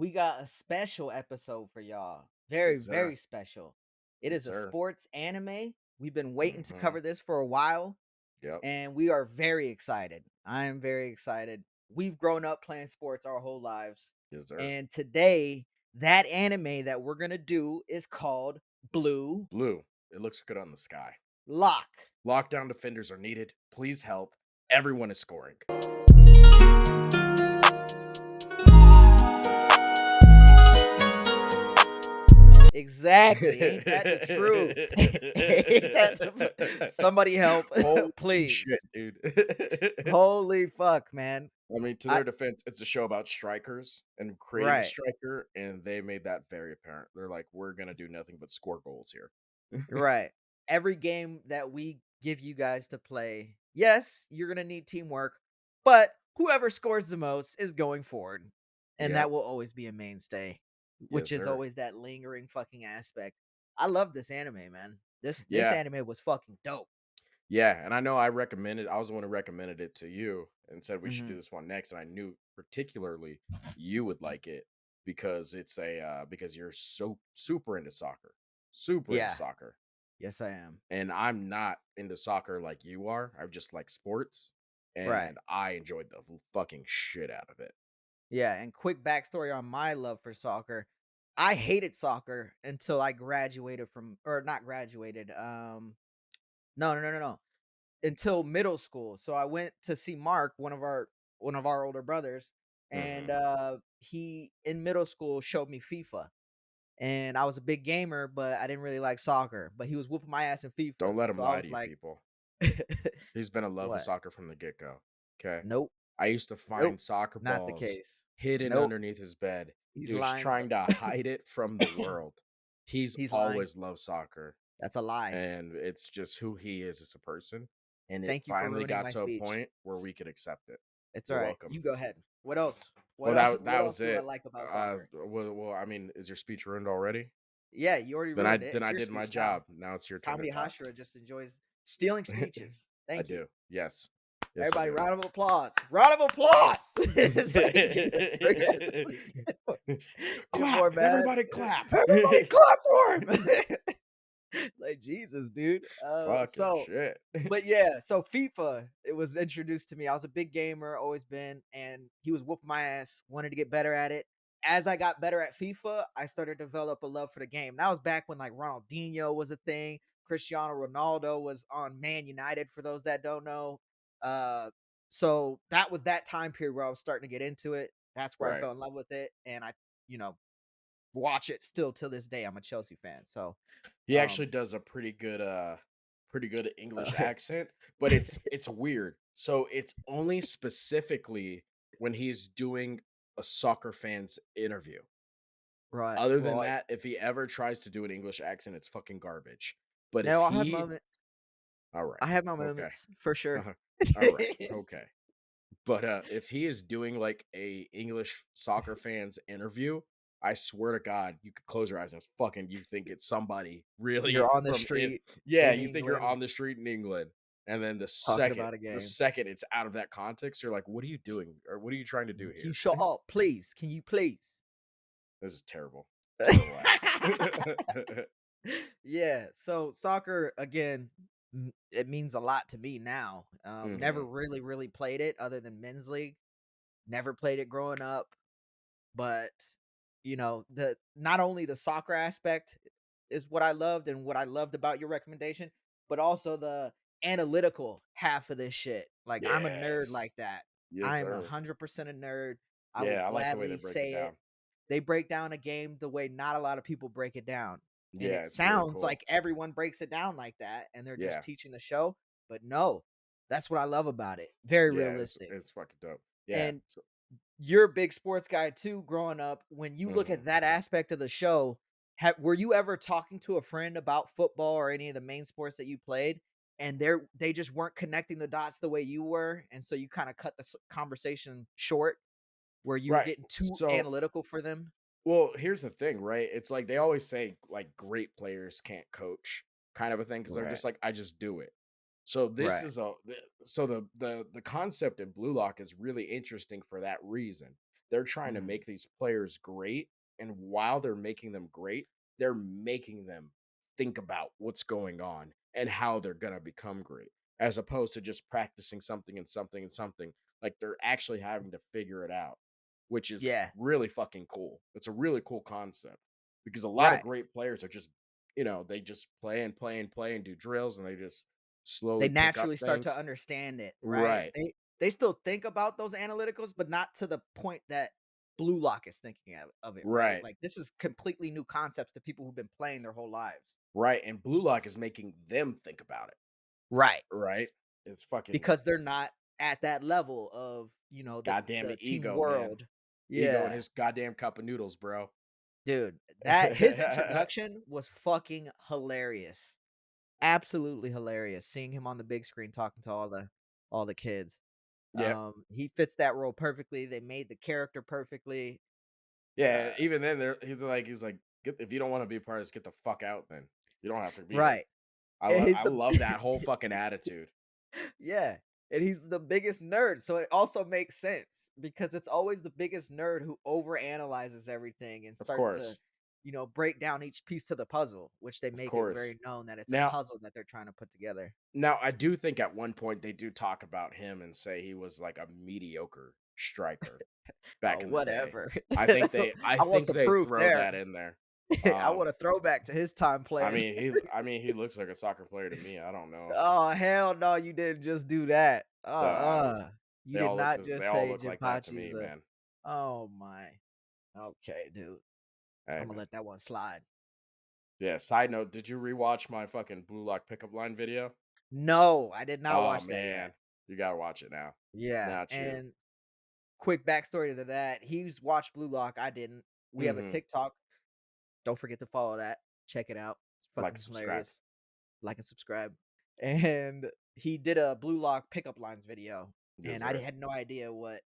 we got a special episode for y'all. Very, Yes, sir. very special. It Yes, is a sir. sports anime. We've been waiting to Mhm. cover this for a while, Yep. and we are very excited. I am very excited. We've grown up playing sports our whole lives, Yes, sir. and today, that anime that we're gonna do is called Blue Blue. It looks good on the sky. Lock. Lockdown defenders are needed. Please help. Everyone is scoring. Exactly. Ain't that the truth? Ain't that somebody help, Holy shit, please. dude. Holy fuck, man. I mean, to I their defense, it's a show about strikers and creating a right, striker, and they made that very apparent. They're like, we're gonna do nothing but score goals here. right. Every game that we give you guys to play, yes, you're gonna need teamwork, but whoever scores the most is going forward. And Yep. that will always be a mainstay, which Yes, is sir. always that lingering fucking aspect. I love this anime, man. This Yeah. anime was fucking dope. Yeah, and I know I was the one who recommended it to you and said we should do Mhm. this one next, and I knew particularly you would like it because it's because you're so super into soccer. Super into Yeah. soccer. Yes, I am. And I'm not into soccer like you are. I just like sports Right. and I enjoyed the fucking shit out of it. Yeah, and quick backstory on my love for soccer. I hated soccer until I graduated from or not graduated. No. Until middle school. So I went to see Mark, one of our older brothers, and Mhm. he in middle school showed me FIFA. And I was a big gamer, but I didn't really like soccer. But he was whooping my ass in FIFA. Don't let him So I lie was to you like, people. He's been in love with what? soccer from the get-go. Okay. Nope. I used to Nope. find soccer Not the balls case. hidden Nope. underneath his bed. He's He was lying. trying to hide it from the world. He's He's lying. always loved soccer, That's a lie. and it's just who he is as a person. And it Thank you for finally ruining got my to a speech. point where we could accept it. It's all You're right. welcome. You go ahead. What else? What Well, else? that What else was do I it. like about soccer? I mean, is your speech ruined already? Yeah, you already ruined it. Then It's I your did my speech now. job. Now it's your turn to Comedy talk. Hashira just enjoys stealing speeches. I Thank you. do. Yes. Yes, I Everybody, do. round of applause. Round of applause. It's like, progressively get more Clap! mad. Everybody clap! Everybody clap for him. Like Jesus, dude. Fucking shit. But yeah, so FIFA, it was introduced to me. I was a big gamer, always been, and he was whooping my ass, wanted to get better at it. As I got better at FIFA, I started to develop a love for the game. That was back when like Ronaldinho was a thing. Cristiano Ronaldo was on Man United, for those that don't know. Uh, so that was that time period where I was starting to get into it. That's where I Right. fell in love with it, and I, you know, watch it still till this day. I'm a Chelsea fan, so He um, actually does a pretty good English uh, accent, but it's weird. So it's only specifically when he's doing a soccer fan's interview. right. Other than Well, that, if he ever tries to do an English accent, it's fucking garbage. But if now he all right. I have my Okay. moments for sure. Uh-huh. All right. Okay. But if he is doing like a English soccer fans interview, I swear to God, you could close your eyes and fucking you think it's somebody really You're on the from in street yeah, in you think you're England on the street in England. And then talking about a the game. second it's out of that context, you're like, what are you doing? Or what are you trying to do Can you here? shut up, please? Can you please? This is terrible. Terrible acting. Yeah, so soccer again, it means a lot to me now. Never hmm really played it other than men's league. Never played it growing up, but the not only the soccer aspect is what I loved and what I loved about your recommendation, but also the analytical half of this shit. Like I'm a nerd Yes. like that. Yes, I am sir. 100% a nerd. I will Yeah, I like the way they gladly break it say it. down. They break down a game the way not a lot of people break it down. And Yeah, it it's really sounds cool. like everyone breaks it down like that and they're just Yeah. teaching the show, but no. That's what I love about it. Very Yeah, realistic. it's fucking dope. Yeah. And So, you're a big sports guy too growing up. When you look mhm. at that aspect of the show, were you ever talking to a friend about football or any of the main sports that you played and they just weren't connecting the dots the way you were, and so you kind of cut the conversation short where you were Right. getting too So, analytical for them? well, here's the thing, right? It's like they always say like great players can't coach, kind of a thing, because they're Right. just like, I just do it. So this Right. is so the concept in Blue Lock is really interesting for that reason. They're trying to Mm. make these players great, and while they're making them great, they're making them think about what's going on and how they're gonna become great, as opposed to just practicing something and something and something. Like, they're actually having to figure it out, which is Yeah. really fucking cool. It's a really cool concept because a lot of Right. great players are just, they just play and play and play and do drills, and they just They slowly pick up naturally start to things. understand it, right? Right. They still think about those analyticals, but not to the point that BlueLock is thinking of it, right? Right. Like, this is completely new concepts to people who've been playing their whole lives. Right. And Blue Lock is making them think about it. Right. Right. It's fucking Because they're not at that level of, goddamn the team ego, man. world. Ego and Yeah. his goddamn cup of noodles, bro. Dude, that his introduction was fucking hilarious. Absolutely hilarious seeing him on the big screen talking to all the kids. Yep. He fits that role perfectly. They made the character perfectly. Yeah, Uh, even then he's like, "Get if you don't wanna be a part of this, get the fuck out then. You don't have to be here." right. And I he's the love that whole fucking attitude. yeah, and he's the biggest nerd, so it also makes sense because it's always the biggest nerd who overanalyzes everything and Of starts to, course. break down each piece to the puzzle, which they Of make it course. very known that it's a Now puzzle that they're trying to put together. I do think at one point they do talk about him and say he was like a mediocre striker back Oh, in the day. whatever. I I want think some they proof throw there. that in there. I want Um, a throwback to his time playing. I mean he looks like a soccer player to me. I don't know. Oh, hell no, you didn't just do that. Uh, You did not they just all say look like that to jinpachi me, is a man. oh my. Okay, dude. Hey, Imma man. let that one slide. Yeah, side note, did you rewatch my fucking Blue Lock pickup line video? No, I did not Oh watch that yet. man, you gotta watch it now. Yeah, Now it's you. and quick backstory to that, he's watched Blue Lock, I didn't. We have a Mhm. TikTok. Don't forget to follow that. Check it out. It's Like, fucking subscribe. hilarious. Like and subscribe. And he did a Blue Lock pickup lines video, Yes, and I sir. had no idea what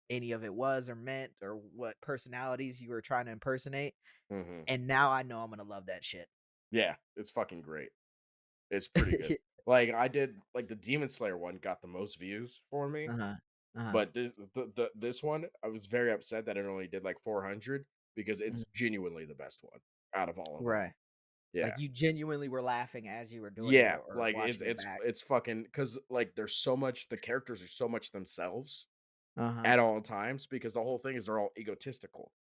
any of it was or meant or what personalities you were trying to impersonate, Mhm. and now I know I'm gonna love that shit. Yeah, it's fucking great. It's pretty good. Like, I did like, the Demon Slayer one got the most views for me, Uh-huh. Uh-huh. but this one, I was very upset that it only did, like, 400 because it's Mhm. genuinely the best one out of all of them. Right. Yeah. Like, you genuinely were laughing as you were doing it Yeah, or like, watching it back. it's fucking because like, there's so much the characters are so much themselves Uh-huh. at all times because the whole thing is they're all egotistical.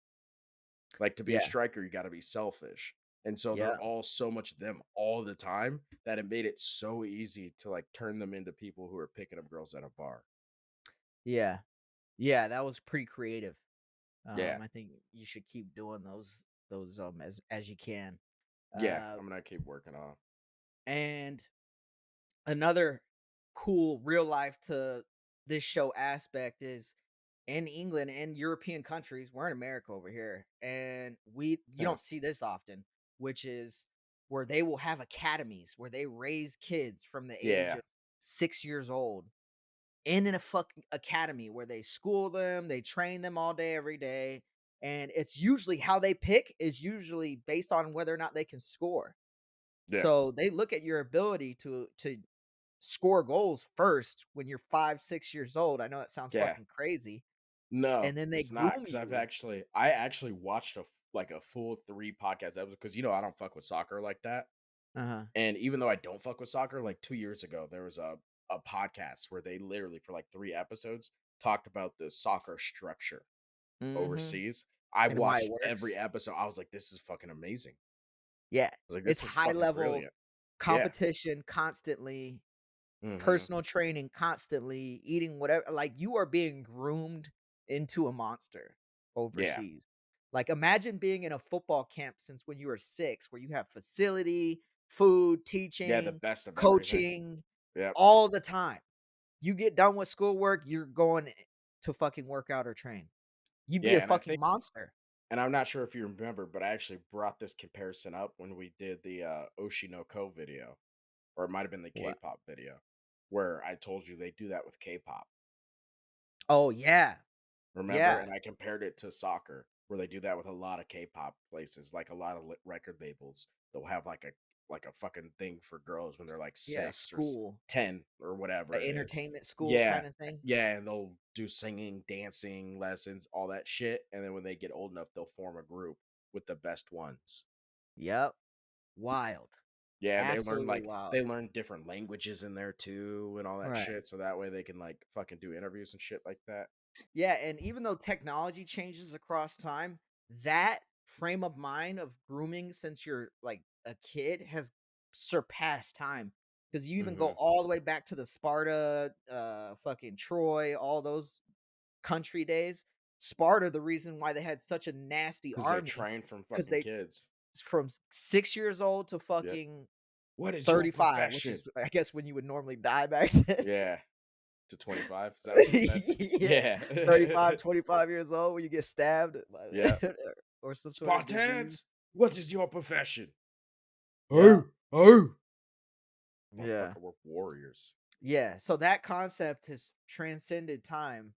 Like, to be a Yeah. striker, you gotta be selfish, and so they're Yeah. all so much them all the time that it made it so easy to, like, turn them into people who are picking up girls at a bar. Yeah. Yeah, that was pretty creative. Yeah. I think you should keep doing those, as you can. Yeah, Uh, I'm gonna keep working on. and another cool real life to this show aspect is in England and European countries, we're in America over here, and you Yeah. don't see this often, which is where they will have academies where they raise kids from the age Yeah. of 6 years old in a fucking academy where they school them, they train them all day, every day. And it's usually how they pick is usually based on whether or not they can score. Yeah. So they look at your ability to score goals first when you're 5, 6 years old. I know that sounds Yeah. fucking crazy. No, And then they it's not groom because you. I actually watched a full 3 podcast episode because, I don't fuck with soccer like that. Uh-huh. And even though I don't fuck with soccer, like 2 years ago, there was a podcast where they literally for like 3 episodes talked about the soccer structure Mhm. overseas. I And why it watched every works. episode. I was like, "This is fucking amazing." Yeah. I was like, It's "This is high fucking level brilliant." Yeah. competition constantly, Mhm. personal training constantly, eating whatever, like, you are being groomed into a monster Yeah. overseas. Like, imagine being in a football camp since when you were 6, where you have facility, food, Yeah, the teaching, best of everything. coaching, Yep. all the time. You get done with schoolwork, you're going to fucking work out or train. You'd be Yeah, a fucking monster. and I'm not sure if you remember, but I actually brought this comparison up when we did the, Oshinoko video, or it might have been the What? K-pop video, where I told you they do that with K-pop. Oh, yeah. Remember? Yeah. And I compared it to soccer, where they do that with a lot of K-pop places, like a lot of record labels. They'll have like like a fucking thing for girls when they're like Yeah, 6 or school, 10 or whatever a it is. entertainment school Yeah. kind of thing. Yeah, and they'll do singing, dancing lessons, all that shit, and then when they get old enough, they'll form a group with the best ones. Yep. Wild. Yeah, and Absolutely wild. they learn different languages in there too and all that Right. shit, so that way they can like fucking do interviews and shit like that. Yeah, and even though technology changes across time, that frame of mind of grooming since you're like a kid has surpassed time. Because you even go Mhm. all the way back to the Sparta, fucking Troy, all those country days. Sparta, the reason why they had such a nasty 'Cause they army, train from because fucking they kids. from 6 years old to Yep. fucking "What is your 35, which is profession?" I guess when you would normally die back then. Yeah, to 25, is that what you said? Yeah, Yeah. 35, 25 years old when you get stabbed Yeah. or some sort of disease. "Spartans, what is your profession?" Yeah, "Oh, oh." yeah, Motherfucker, we're warriors. yeah. So that concept has transcended time,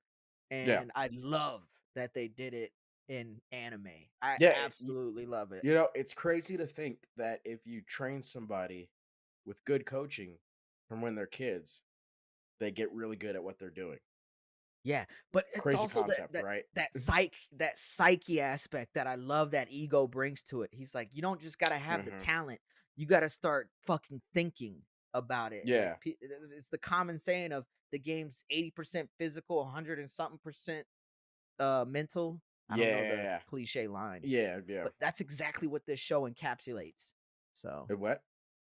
Yeah. and I love that they did it in anime. I Yeah, absolutely love it. you know, it's crazy to think that if you train somebody with good coaching from when they're kids, they get really good at what they're doing. Yeah, but it's Crazy also that concept, that right? that psyche aspect that I love that ego brings to it. He's like, you don't just gotta have the Mhm. talent, you gotta start fucking thinking about it. Like Yeah. it's the common saying of the game's 80% physical, 100 and something percent mental. I don't know the Yeah. cliche line, Yeah, yeah. but that's exactly what this show encapsulates. So What?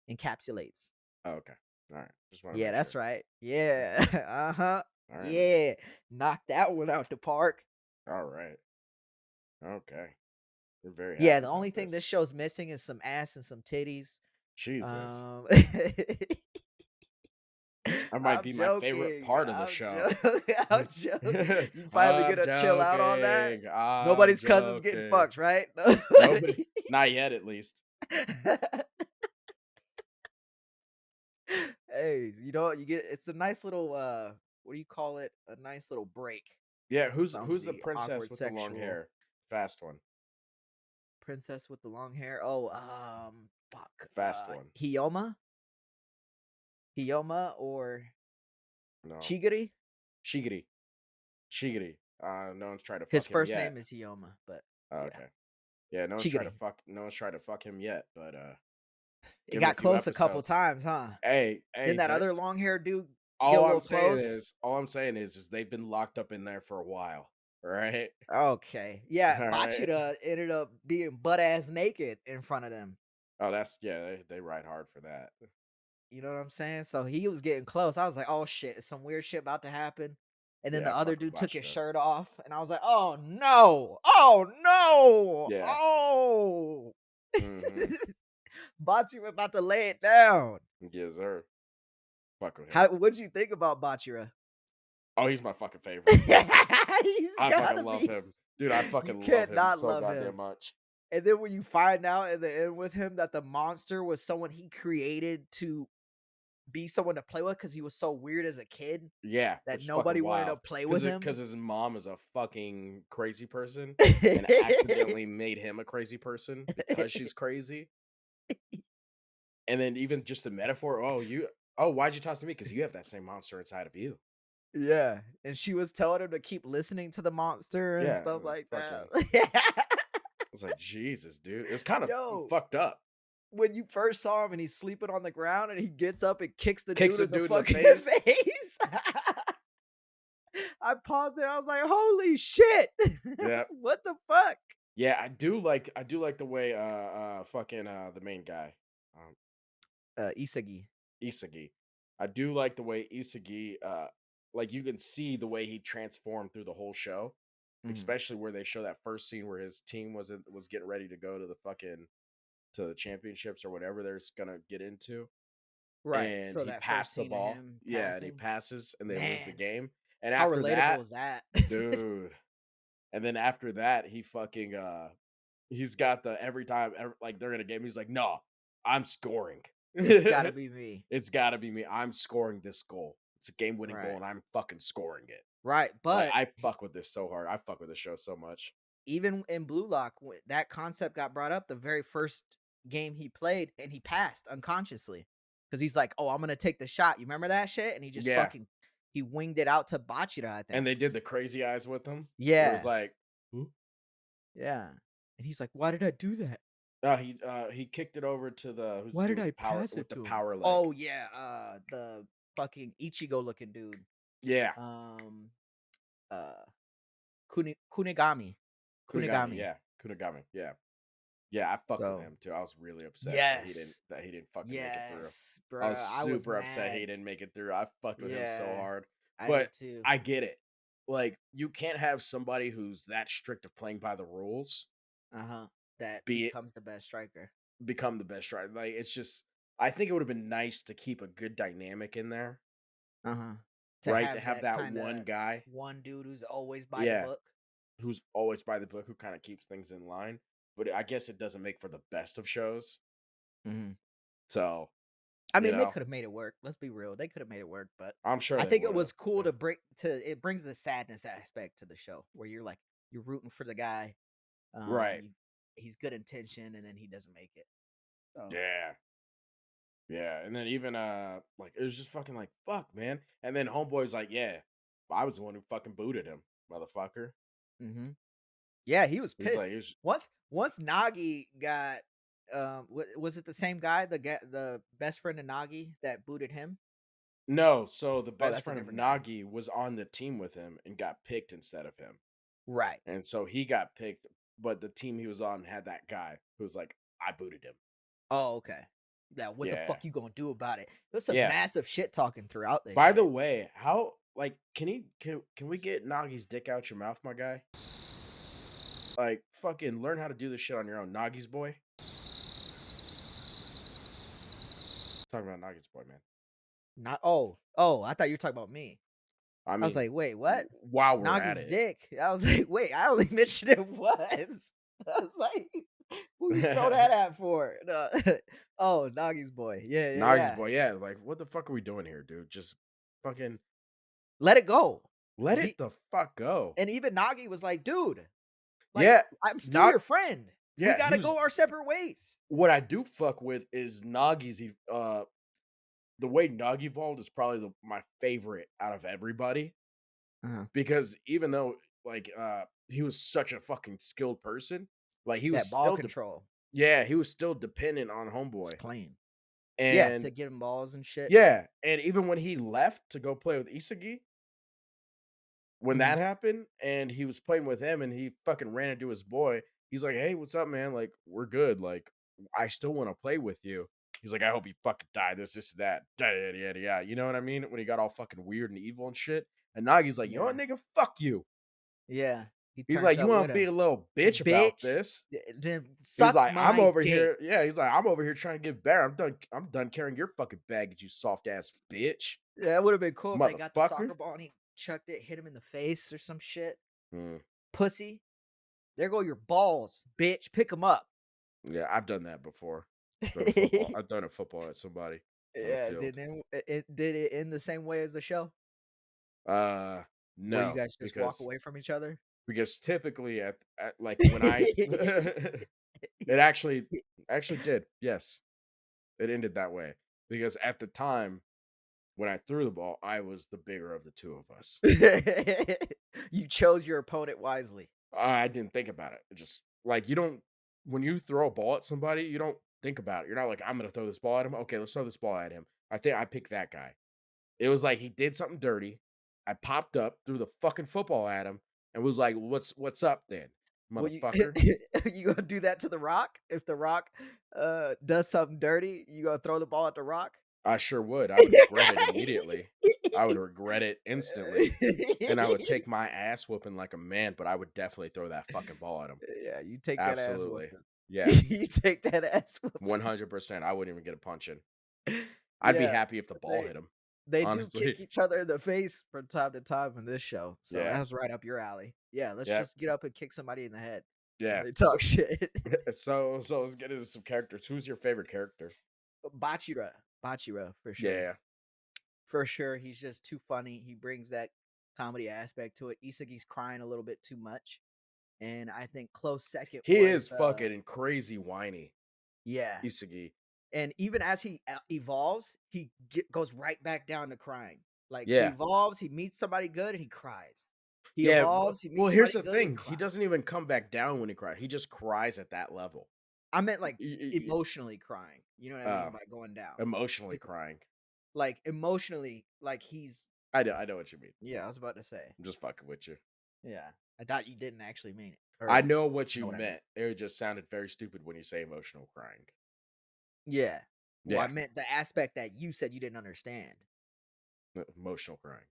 encapsulates. Oh, okay. Alright. Just wanna Yeah, make that's sure. right. Yeah. Uh-huh. Alright, man. Yeah. Knock that one out the park. Alright. Okay. We're very Yeah, happy the about only thing this this. show's missing is some ass and some titties. Jesus. Um, That might I'm be my favorite joking. part of the show. I'm joking. You finally get I'm to chill out on that. joking. I'm Nobody's cousin's getting joking. fucked, right? Nobody, not yet at least. Hey, you get it's a nice little what do you call it? A nice little break Yeah, from who's the the princess awkward with the long sexual hair? Fast one. princess with the long hair. Oh, fuck. Fast one. Hiyoma? Hiyoma or No. Chigiri? Chigiri. Chigiri. No one's tried to His fuck him first yet. name is Hiyoma, but Oh, yeah, okay. Yeah, Chigiri. no one's tried to fuck him yet, but It give him a got few close a couple episodes. times, huh? Hey, Didn't that they're other long haired dude get a all little I'm saying close? is is they've been locked up in there for a while. Right? Okay. Yeah, All right. Bachira ended up being butt ass naked in front of them. Oh, that's yeah, they ride hard for that. You know what I'm saying? So he was getting close. I was like, oh shit, is some weird shit about to happen? And then Yeah, the I other fuck with dude took his Bachira. shirt off, and I was like, oh no, oh no, Yeah. oh. Mhm. Bachira about to lay it down. Yes, sir. Fuck with him. How what'd you think about Bachira? Oh, he's my fucking favorite. He's I fucking gotta love be. him. Dude, I You fucking love can't him not so love goddamn him. much. And then when you find out in the end with him that the monster was someone he created to be someone to play with because he was so weird as a kid Yeah, that which is fucking nobody wanted to wild. play with Cause him. his mom is a fucking crazy person and accidentally made him a crazy person because she's crazy. And then even just the metaphor, why'd you toss to me? Because you have that same monster inside of you. Yeah, and she was telling him to keep listening to the monster and Yeah, stuff like that. fucking I was like, Jesus, dude. It's kind of Yo, fucked up. when you first saw him and he's sleeping on the ground and he gets up and kicks the Kicks dude a in the dude in the fucking face. face. I paused there. I was like, "Holy shit! Yeah. What the fuck?" Yeah, I do like the way fucking the main guy, um Isagi. Isagi. I do like the way Isagi like you can see the way he transformed through the whole show, Mhm. especially where they show that first scene where his team was getting ready to go to the fucking to the championships or whatever they're gonna get into, Right. and So he that first passed the scene of ball. him Yeah, and he passing, passes and they lose the man, game. And how after relatable that, is that? dude, and then after that, he fucking he's got the every time like they're in a game, he's like, "No, I'm scoring." It's gotta be me. It's got to be me. I'm scoring this goal. It's a game-winning goal Right. and I'm fucking scoring it. Right. Like But I fuck with this so hard. I fuck with this show so much. even in BlueLock, that concept got brought up the very first game he played, and he passed unconsciously because he's like, "Oh, I'm gonna take the shot." You remember that shit? And he just Yeah, fucking he winged it out to bachira, I and think. they did the crazy eyes with him, where it was Yeah, like, "Who?" yeah. And he's like, "Why did I do that? He kicked it over to the who's the Why dude did I pass with it the to him?" power leg. Oh yeah, the fucking Ichigo looking dude. Yeah, Um, uh, Kunigami, Kunigami, Kunigami. yeah, Kunigami, yeah. Yeah, I fucked with So him too. I was really upset yes, that he didn't fucking make it through. yes, I was bruh. I was super upset he mad. didn't make it through. I fucked with him so Yeah, hard. I But did too. I get it. Like, you can't have somebody who's that strict of playing by the rules Uh-huh. That be becomes the best striker. become the best striker. Like, it's just I think it would have been nice to keep a good dynamic in there, Uh-huh. To right? To have have that that one kinda guy, one dude who's always by the yeah, book. who's always by the book, who kind of keeps things in line. But I guess it doesn't make for the best of shows. Mhm. So, I you mean, they know, could have made it work. Let's be real. They could have made it work, but I'm sure I they think it would have. was cool Yeah. to bring to it brings the sadness aspect to the show where you're like you're rooting for the guy. Right. You, he's good intention and then he doesn't make it. So, Yeah. Yeah. And then even like it was just fucking like fuck, man. And then homeboy's like, yeah, I was the one who fucking booted him, motherfucker. mhm. Yeah, he was He's pissed. like, he's Once Nagi got was it the same guy, the best friend of Nagi that booted him? no, so the Oh, best that's a friend of different guy. Nagi was on the team with him and got picked instead of him. Right. And so he got picked, but the team he was on had that guy who was like, I booted him. Oh, okay. Yeah, what the Yeah. fuck you gonna do about it? There's some Yeah. massive shit talking throughout this By the shit. way, how like can we get Nagi's dick out your mouth, my guy? Like fucking learn how to do this shit on your own. Nagi's boy. Talking about Nagi's boy, man. Not oh, I thought you were talking about me. I I was mean, like, wait, what? while we're at Nagi's it, dick. I was like, wait, I only mentioned it once. I was like, who you throw that at for? No. Oh, Nagi's boy. Yeah, yeah, Nagi's yeah. boy, yeah, like what the fuck are we doing here, dude? Just fucking Let it go. let He it the fuck go. and even Nagi was like, dude, like, Yeah, I'm still not your friend. We yeah, he gotta was. go our separate ways. What I do fuck with is the way Nagi evolved is probably my favorite out of everybody Uh-huh. because even though like he was such a fucking skilled person, like he was That ball still control. yeah, he was still dependent on It's homeboy. clean. Yeah, to And give him balls and shit. yeah, and even when he left to go play with Isagi, when Mhm. that happened and he was playing with him and he fucking ran into his boy, he's like, "Hey, what's up, man? Like, we're good. Like, I still want to play with you." He's like, "I hope you fucking die. This, that, yada, yada, yada, yada." You know what I mean? When he got all fucking weird and evil and shit. And Nagi's like, "You know what, Yeah. nigga? Fuck you." Yeah. He He's turned like, "You up want with to be him. a little bitch about Bitch, this?" then He's suck like, "I'm my over dick. here." Yeah, he's like, "I'm over here trying to get better. I'm done carrying your fucking baggage, you soft ass bitch, Yeah, it would have been cool if they got the motherfucker." soccer ball and he chucked it, hit him in the face or some shit. Mm, Pussy. There go your balls, bitch. Pick them up. yeah, I've done that before. Thrown a football. I've thrown a football at somebody on the Yeah, field. did it end the same way as the show Uh, where you no, guys just walk away from each other? because typically at like when I it actually did. Yes, it ended that way because at the time when I threw the ball, I was the bigger of the two of us. You chose your opponent wisely. I didn't think about it. It just like you don't when you throw a ball at somebody, you don't think about it. You're not like I'm gonna throw this ball at him. Okay, let's throw this ball at him. I think I picked that guy. It was like he did something dirty. I popped up, threw the fucking football at him, and was like, what's up then, Well, you motherfucker?" you gonna do that to the Rock? If the Rock does something dirty, you gonna throw the ball at the Rock? I sure would. I would regret it immediately. I would regret it instantly. And I would take my ass whooping like a man, but I would definitely throw that fucking ball at him. Yeah, you take that ass Absolutely. whooping. Yeah. You take that ass whooping. 100%. I wouldn't even get a punch in. I'd be Yeah, happy if the ball they hit him. they do kick Honestly. each other in the face from time to time in this show, so Yeah. that was right up your alley. Yeah, let's Yeah. just get up and kick somebody in the head when Yeah. they So talk shit. so let's get into some characters. Who's your favorite character? Bachira for sure. Yeah. For sure, he's just too funny. He brings that comedy aspect to it. Isagi's crying a little bit too much, and I think close second He was is fucking crazy whiny. Yeah. Isagi. And even as he evolves, goes right back down to crying. Like he Yeah. evolves, he meets somebody good, and he cries. He Yeah, evolves, he well, meets here's somebody the good, and he thing, he doesn't cries. even come back down when he cries, he just cries at that level. I meant like Y y y emotionally crying. You know what I mean Oh, by going down. emotionally It's crying. like emotionally, like he's I know what you mean. yeah. I was about to say I'm just fucking with you. yeah. I thought you didn't actually mean it, I or know what you you know what I meant. meant, it just sounded very stupid when you say emotional crying. Yeah. Well, I Yeah, meant the aspect that you said you didn't understand. emotional crying.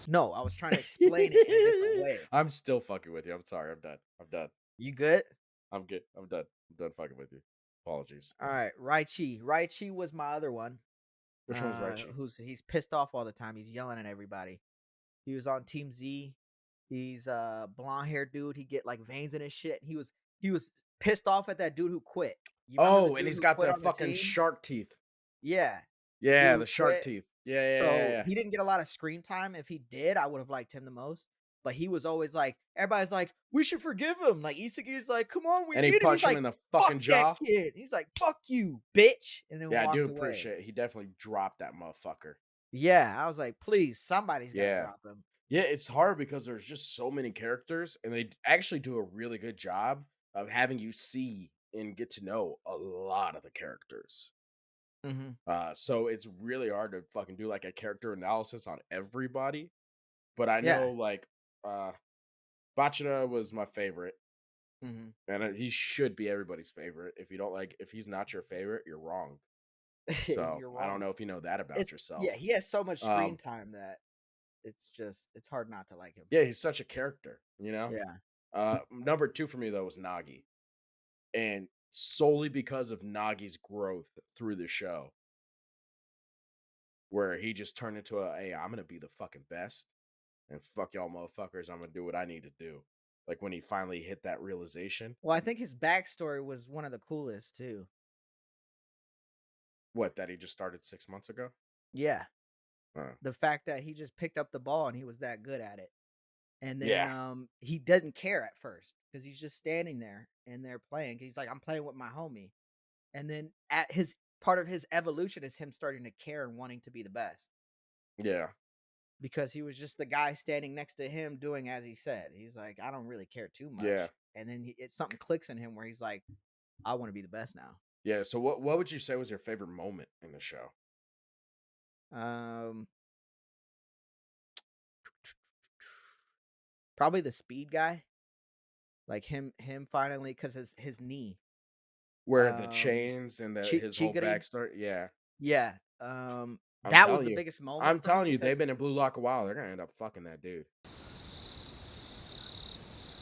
No, I was trying to explain it in a different way. I'm still fucking with you, I'm sorry, I'm done. I'm done. You good? I'm good. I'm done. I'm done fucking with you. Apologies. All right, Raichi. Raichi was my other one. Which one's Raichi? He's pissed off all the time. He's yelling at everybody. He was on Team Z. He's a blonde haired dude. He get like veins in his shit. He was pissed off at that dude who quit. You remember the Oh, and dude he's who got quit the on the fucking team? shark teeth. Yeah, the dude Yeah, who the shark quit. teeth. Yeah, yeah, yeah, So yeah. he didn't get a lot of screen time. If he did, I would have liked him the most. But he was always like, everybody's like, we should forgive him. Like Isagi's like, come on, we And he need him. He's punched him like, in the fuck fucking that jaw. kid. He's like, fuck you, bitch. And then Yeah, I do walked away. appreciate it. He definitely dropped that motherfucker. Yeah, I was like, please, somebody's got to Yeah. drop him. Yeah, it's hard because there's just so many characters, and they actually do a really good job of having you see and get to know a lot of the characters. Hmm. So it's really hard to fucking do like a character analysis on everybody. But I Yeah. know like uh Bachira was my favorite, Hmm. and he should be everybody's favorite. If you don't like, if he's not your favorite, you're wrong. So You're I don't wrong. know if you know that about It's yeah, yourself. he has so much screen Um, time that it's hard not to like him. yeah, he's such a character, you know. Yeah. Number two for me though was Nagi, and solely because of Nagi's growth through the show, where he just turned into a, hey, I'm gonna be the fucking best, and fuck y'all motherfuckers, I'm gonna do what I need to do. Like when he finally hit that realization. Well, I think his backstory was one of the coolest too. What, that he just started 6 months ago? Yeah. Uh, The fact that he just picked up the ball and he was that good at it. And then yeah, he didn't care at first because he's just standing there and they're playing. He's like, I'm playing with my homie. And then at his part of his evolution is him starting to care and wanting to be the best yeah, because he was just the guy standing next to him doing as he said. He's like, I don't really care too yeah, much. And then it's something clicks in him where he's like, I want to be the best now. yeah. So what would you say was your favorite moment in the show? Um, Probably the speed guy, like him finally because his knee, Where the um, chains and the his whole chigiri. backstory? Yeah, Yeah, I'm that was telling the you, biggest moment I'm for me telling you, they've because been in Blue Lock a while. They're gonna end up fucking that dude.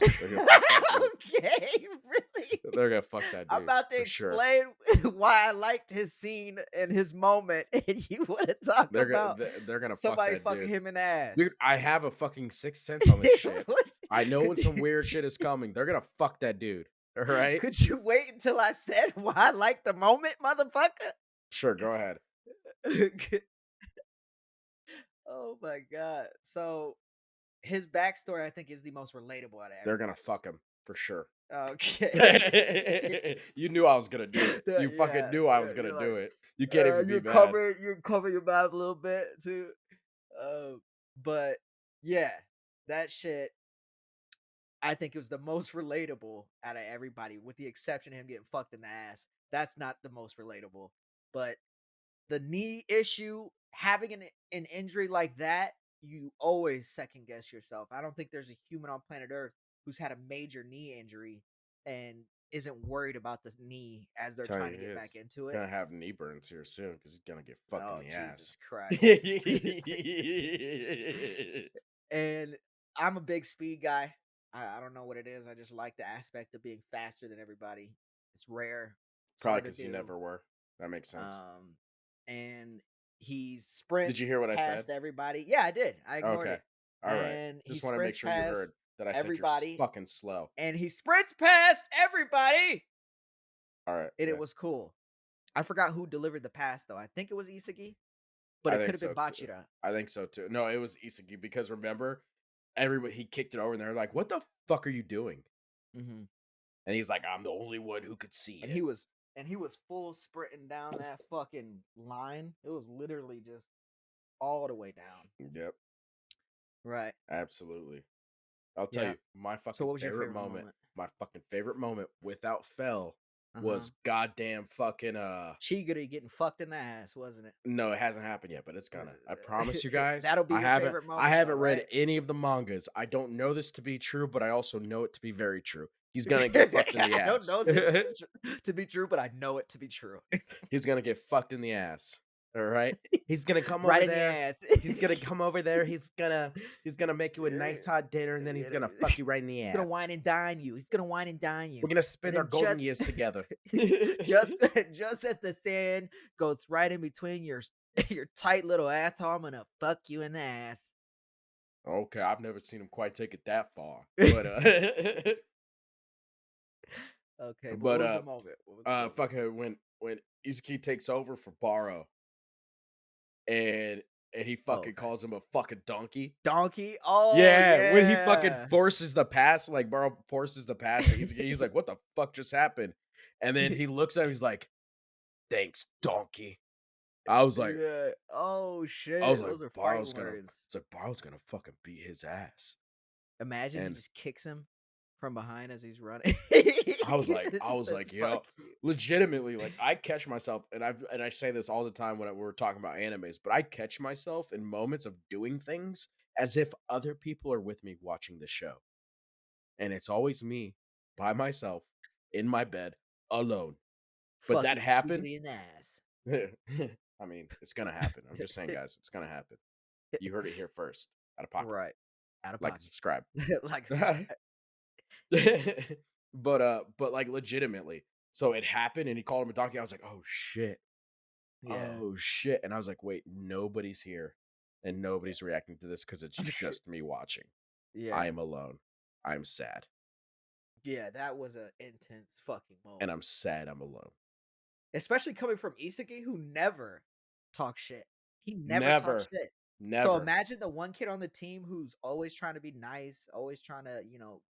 They're gonna fuck that dude. okay, really. They're gonna fuck that I'm dude about to for sure. explain why I liked his scene and his moment, and you want to talk about They're gonna fuck somebody that fucking dude. him in the Dude, ass. I have a fucking sixth sense on this shit. What- I know when could some you weird shit is coming. They're gonna fuck that dude. All right? could you wait until I said why I liked the moment, motherfucker? Sure, go ahead. Oh my god. So his backstory, I think, is the most relatable out of They're gonna everybody's. fuck him for sure. Okay. You knew I was gonna do it. You fucking Yeah, knew I was gonna you're like, do it. You can't even be mad. you cover your mouth a little bit too. Uh, but yeah, that shit, I think it was the most relatable out of everybody, with the exception of him getting fucked in the ass. That's not the most relatable. But the knee issue, having an injury like that, you always second guess yourself. I don't think there's a human on planet Earth who's had a major knee injury and isn't worried about the knee as they're Tell trying you to get back he's into it. gonna have knee burns here soon because he's gonna get fucked in Oh, the Jesus ass. Christ. And I'm a big speed guy. I don't know what it is. I just like the aspect of being faster than everybody. It's rare. It's Probably hard to because you do. never were. That makes sense. Um, and he Did you sprints hear what I said? past everybody. Yeah, I did. I ignored Okay. it. All right. And he Just want to make sprints sure you heard past that I said you're everybody. fucking slow. And he sprints past everybody. All right. And it Yeah. was cool. I forgot who delivered the pass though. I think it was Isagi, but I it could think have been so too. Bachira. I think so too. No, it was Isagi because remember, everybody he kicked it over and they're like, "What the fuck are you doing?" Hmm. and he's like, "I'm the only one who could see and it." he was full sprinting down that fucking line. It was literally just all the way down. Yep, Right. absolutely. I'll tell Yeah. you, my So fucking what was your favorite favorite moment, moment? my fucking favorite moment without fail Uh-huh. was goddamn fucking Chigiri getting fucked in the ass, wasn't it? no, it hasn't happened yet, but it's gonna. I promise you guys. That'll be your favorite I moment though, haven't read right? any of the mangas. I don't know this to be true, but I also know it to be very true. He's gonna get fucked in the I don't ass. know this to be true, but I know it to be true. He's gonna get fucked in the ass. All right. He's gonna come Right over in the there. ass. He's gonna come over there. He's gonna make you a nice hot dinner, and then he's gonna fuck you right in the He's gonna ass. wine and dine you. He's gonna wine and dine We're you. gonna And spend our then golden years together. just just as the sand goes right in between your your tight little asshole, I'm gonna fuck you in the ass. Okay, I've never seen him quite take it that far, but Okay, but but what was the moment? What was the moment? fucking when Izuki takes over for Baro and he Oh, fucking okay. calls him a fucking donkey. Donkey? Oh Yeah, when he fucking yeah. forces the pass, like Baro forces the pass, and he's like, "What the fuck just happened?" And then he looks at him, he's like, "Thanks, donkey." I was like, Yeah. Oh I was shit. like, Those are fighting Baro's gonna, words. it's like Baro's gonna fucking beat his ass, Imagine he and just kicks him from behind as he's running. I It was says, like, "Fuck you." legitimately, like I catch myself, and I say this all the time when we're talking about animes, but I catch myself in moments of doing things as if other people are with me watching the show, and it's always me by myself in my bed alone. But that Fucking happened. chickadee in the ass. I mean, it's gonna happen. I'm just saying, guys, it's gonna happen. You heard it here first. Out of pocket. Right. Out of Like and pocket. subscribe. Like, But like legitimately. So it happened and he called him a donkey. I was like, oh shit. yeah. Oh shit. And I was like, wait, nobody's here. And nobody's reacting to this because it's just me watching. I Yeah. am alone. I'm sad. Yeah, that was an intense fucking And moment. I'm sad I'm alone. Especially coming from Isagi who never talks shit. He never talks Never. shit. So Never. imagine the one kid on the team who's always trying to be nice, always trying to,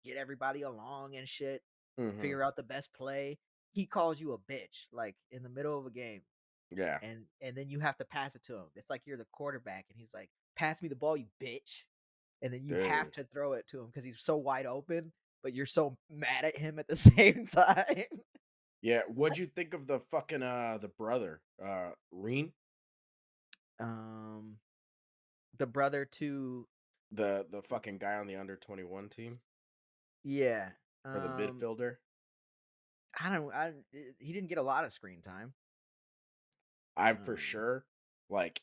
get everybody along and shit, Hmm. figure out the best play. He calls you a bitch like in the middle of a game Yeah. and then you have to pass it to him. It's like you're the quarterback and he's like, "Pass me the ball, you bitch." And then you have Dude. to throw it to him cuz he's so wide open, but you're so mad at him at the same time. Yeah. What'd you think of the fucking the brother? Reen? Um the brother to The fucking guy on the under 21 team? yeah. Or the Um midfielder? I don't he didn't get a lot of screen time. I'm for Um sure, like,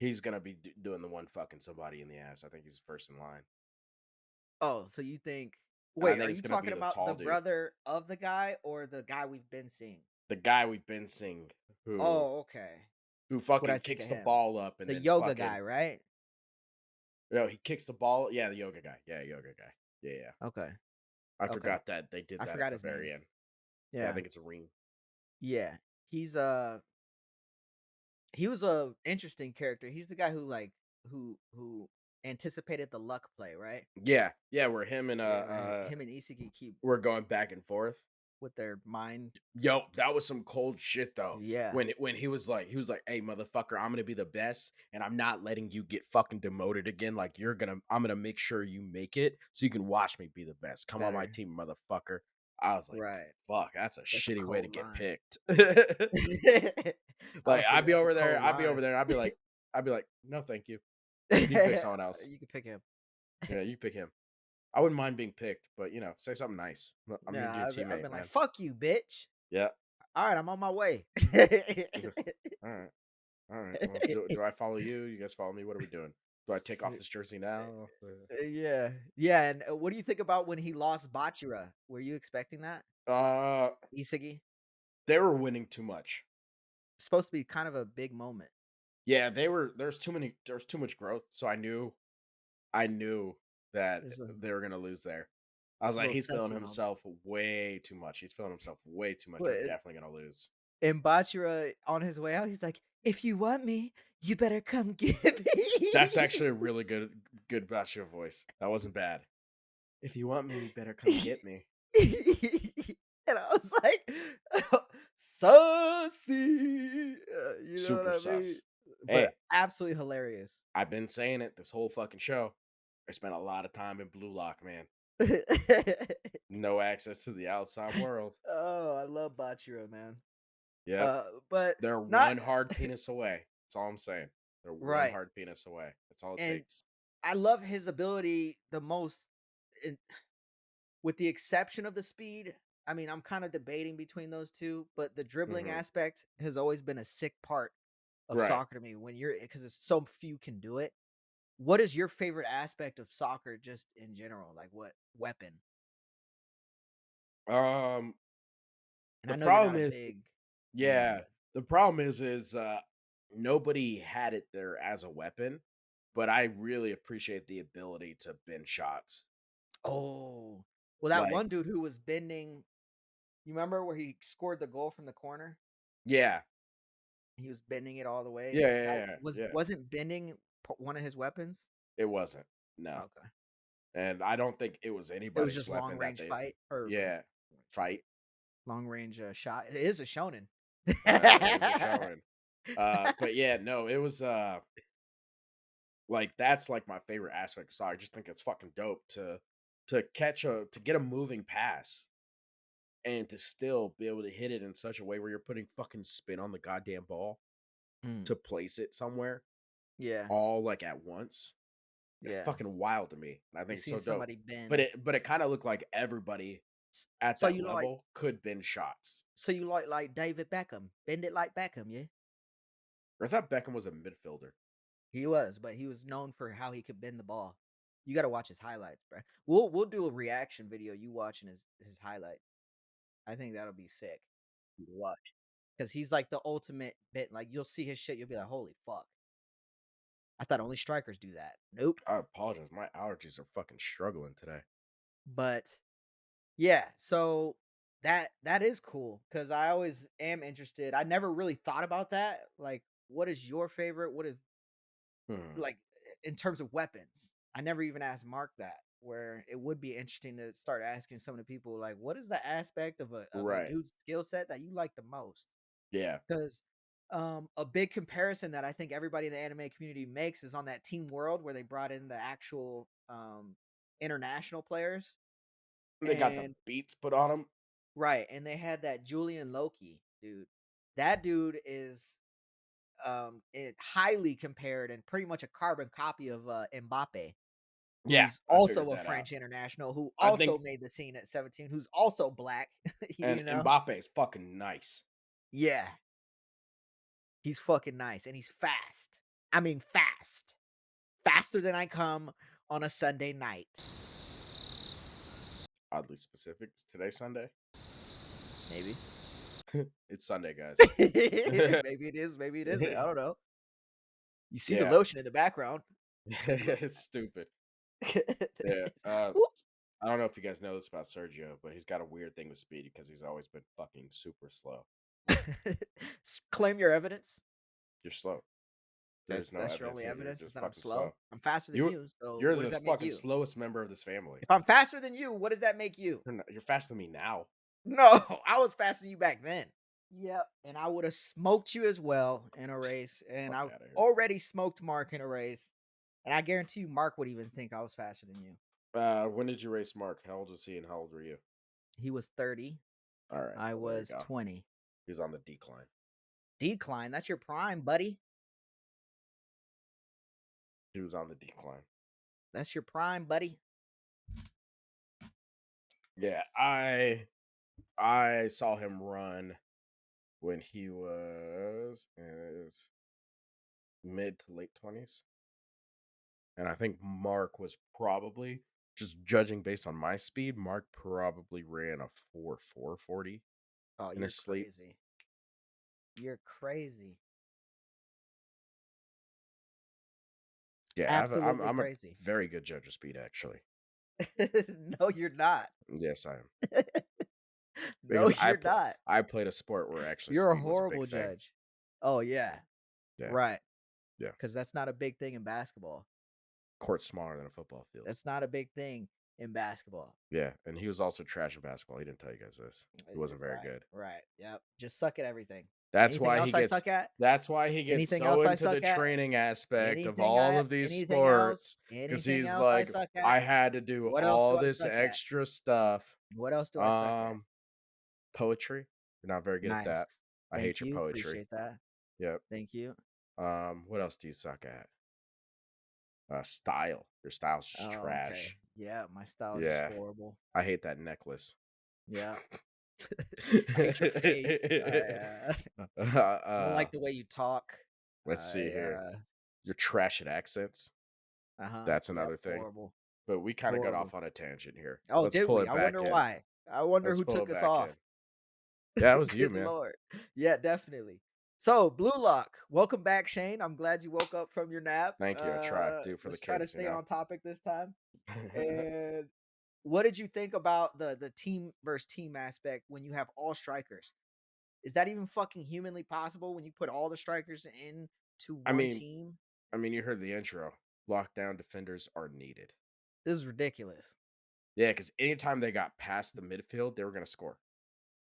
he's gonna be doing the one fucking somebody in the ass. I think he's first in line. oh, so you think I wait, are think it's you gonna talking be the about the tall dude. brother of the guy or the guy we've been seeing? The guy we've been seeing Oh, okay. who What I fucking think of kicks the him. ball up and The then yoga fucking guy, right? no, he kicks the ball. Yeah, the yoga guy. Yeah, yoga guy. Yeah, yeah. Okay. I Okay. forgot that they did I that at forgot the his very name. end. Yeah, I Yeah. think it's a ring. Yeah. He's he was a interesting character. He's the guy who like who anticipated the luck play, right? Yeah, yeah, where him and Yeah, where him and Isagi keep we're going back and forth. with their mind. Yo, that was some cold shit though. Yeah. When he was like, "Hey, motherfucker, I'm gonna be the best, and I'm not letting you get fucking demoted again. Like I'm gonna make sure you make it, so you can watch me be the best. Come on my Better. team, motherfucker." I was like, Right. "Fuck, that's a That's a shitty way to cold get line. picked." I Like was thinking that's a cold I'd be over line. there, and I'd be like, "No, thank you. You can pick someone else. You can pick him. Yeah, you pick him. I wouldn't mind being picked, but say something nice. I'm gonna be your Nah, I've teammate, been like, man. fuck you, bitch. Yeah. All right, I'm on my way. All right." All right. Well, do I follow you? You guys follow me? What are we doing? Do I take off this jersey now? Yeah. Yeah. And what do you think about when he lost Bachira? Were you expecting that? Uh, Isagi? they were winning too much. Supposed to be kind of a big moment. Yeah, they were. There's too much growth. So I knew that There's a they were gonna lose there. I was like, little he's feeling sussy moment. himself way too much. He's feeling himself way too much. They're But definitely gonna lose. and Bachira on his way out, he's like, if you want me, you better come get That's me. actually a really good Bachelor voice. That wasn't bad. If you want me, you better come get me. And I was like, "Sussy," you know what Super I mean? sus. But Hey, absolutely hilarious. I've been saying it this whole fucking show. I spent a lot of time in BlueLock, man. No access to the outside world. Oh, I love bachira, man. Yep. But They're not one hard penis away. That's all I'm saying. They're one right. hard penis away. That's all it And takes. I love his ability the most, in, with the exception of the speed. I mean, I'm kind of debating between those two, but the dribbling Mhm. aspect has always been a sick part of Right. soccer to me when you're because it's so few can do it. What is your favorite aspect of soccer just in general? Like what weapon? Um, And the I know you're not problem a is big yeah, man. the problem nobody had it there as a weapon, but I really appreciate the ability to bend shots. Oh, well, that Like, one dude who was bending, you remember where he scored the goal from the corner? yeah. He was bending it all the way. Yeah, yeah, That yeah, yeah. wasn't bending one of his weapons? It wasn't. No. Okay. And I don't think it was It was anybody's just long weapon that range they fight or yeah, fight. long range shot. It is a shonen. It is a showing. But yeah, no, it was like that's like my favorite aspect of soccer. I just think it's fucking dope to get a moving pass and to still be able to hit it in such a way where you're putting fucking spin on the goddamn ball Mm, to place it somewhere yeah, all like at once. It's yeah. fucking wild to me. And I You think it's seen so dope. somebody But bend. it kind of looked like everybody at So that you like level could bend shots. like David Beckham. Bend it like Beckham, yeah? I thought Beckham was a midfielder. He was, but he was known for how he could bend the ball. You gotta watch his highlights, bro. We'll do a reaction video, you watching his highlight. I think that'll be sick. Watch. Because he's like the ultimate bit. Like you'll see his shit, you'll be like, holy fuck. I thought only strikers do that. Nope. I apologize. My allergies are fucking struggling today. But yeah, so that is cool because I always am interested. I never really thought about that. Like, what is your favorite? What is Hmm. like in terms of weapons? I never even asked Mark that. Where it would be interesting to start asking some of the people like, what is the aspect of a Right. dude's skill set that you like the most? Yeah. Because a big comparison that I think everybody in the anime community makes is on that Team World where they brought in the actual international players They got the and beats put on them. right, and they had that Julian Loki dude. That dude is it highly compared and pretty much a carbon copy of Mbappe, Yeah, who's I figured also a that out. French international, who I also think made the scene at 17, who's also black, and you know? Mbappe is fucking nice. Yeah, he's fucking nice and he's fast. I mean, fast. Faster than I come on a Sunday night. Oddly specific. It's today Sunday. Maybe. It's Sunday, guys. Maybe it is, maybe it isn't. I don't know. You see the Yeah. lotion in the background. It's stupid. Yeah. I don't know if you guys know this about Sergio, but he's got a weird thing with speed because he's always been fucking super slow. Claim your evidence. You're slow. There's no That's your evidence only here. You're evidence is just that I'm fucking slow. slow. I'm faster than You you. So you're what does the that make fucking you? slowest member of this family. If I'm faster than you, what does that make you? You're faster than me now. No, I was faster than you back then. Yep. And I would have smoked you as well in a race. And Fuck I out of here. already smoked Mark in a race. And I guarantee you, Mark would even think I was faster than you. When did you race Mark? How old was he and how old were you? He was 30. All right. I Well, there you was go. 20. He was on the decline. Decline. That's your prime, buddy. He was on the decline. That's your prime, buddy. Yeah, I saw him run when he was in his mid to late 20s. And I think Mark was probably just judging based on my speed, Mark probably ran a 4.40 Oh, in you're his sleep. crazy. You're crazy. Yeah, Absolutely I'm a crazy. very good judge of speed actually. No, you're not. Yes, I am. No, Because you're not. I played a sport where actually You're a speed was a big horrible thing. judge. Oh, yeah. Yeah. Right. Yeah. Because that's not a big thing in basketball. Court's smaller than a football field. That's not a big thing. in basketball. Yeah, and he was also trash in basketball. He didn't tell you guys this. He wasn't very Right, good. right. Yep. Just suck at everything. That's Anything why he else I gets suck at? that's why he gets Anything so else I into the suck at? training aspect of Anything all I of these anything else? sports because Anything he's else I like, suck at? I had to do What else all do I this suck at? extra stuff. What else do I suck at? Um, Poetry. You're not very good at that. Nice. I Thank hate your you. poetry. Appreciate that. Yep. Thank you. What else do you suck at? Style. Your style's just Oh, okay. trash. Yeah, my style is just Yeah. horrible. I hate that necklace. Yeah. I hate your face. I don't uh, like the way you talk. let's see I here. You're trash at accents. uh-huh. That's Yep, another thing. horrible. But we kind of got Horrible. off on a tangent here. Oh, Let's did pull we? it I back wonder in. why. I wonder Let's who pull took it us back in. off. Yeah, it was you, Good man. Lord. Yeah, definitely. So, Blue Lock, welcome back, Shane. I'm glad you woke up from your nap. Thank you. I tried, dude, for the Let's try to kids, stay you on topic this time. know. And what did you think about the team versus team aspect when you have all strikers? Is that even fucking humanly possible when you put all the strikers into I one mean, team? you heard the intro. Lockdown defenders are needed. This is ridiculous. Yeah, because anytime they got past the midfield, they were gonna score.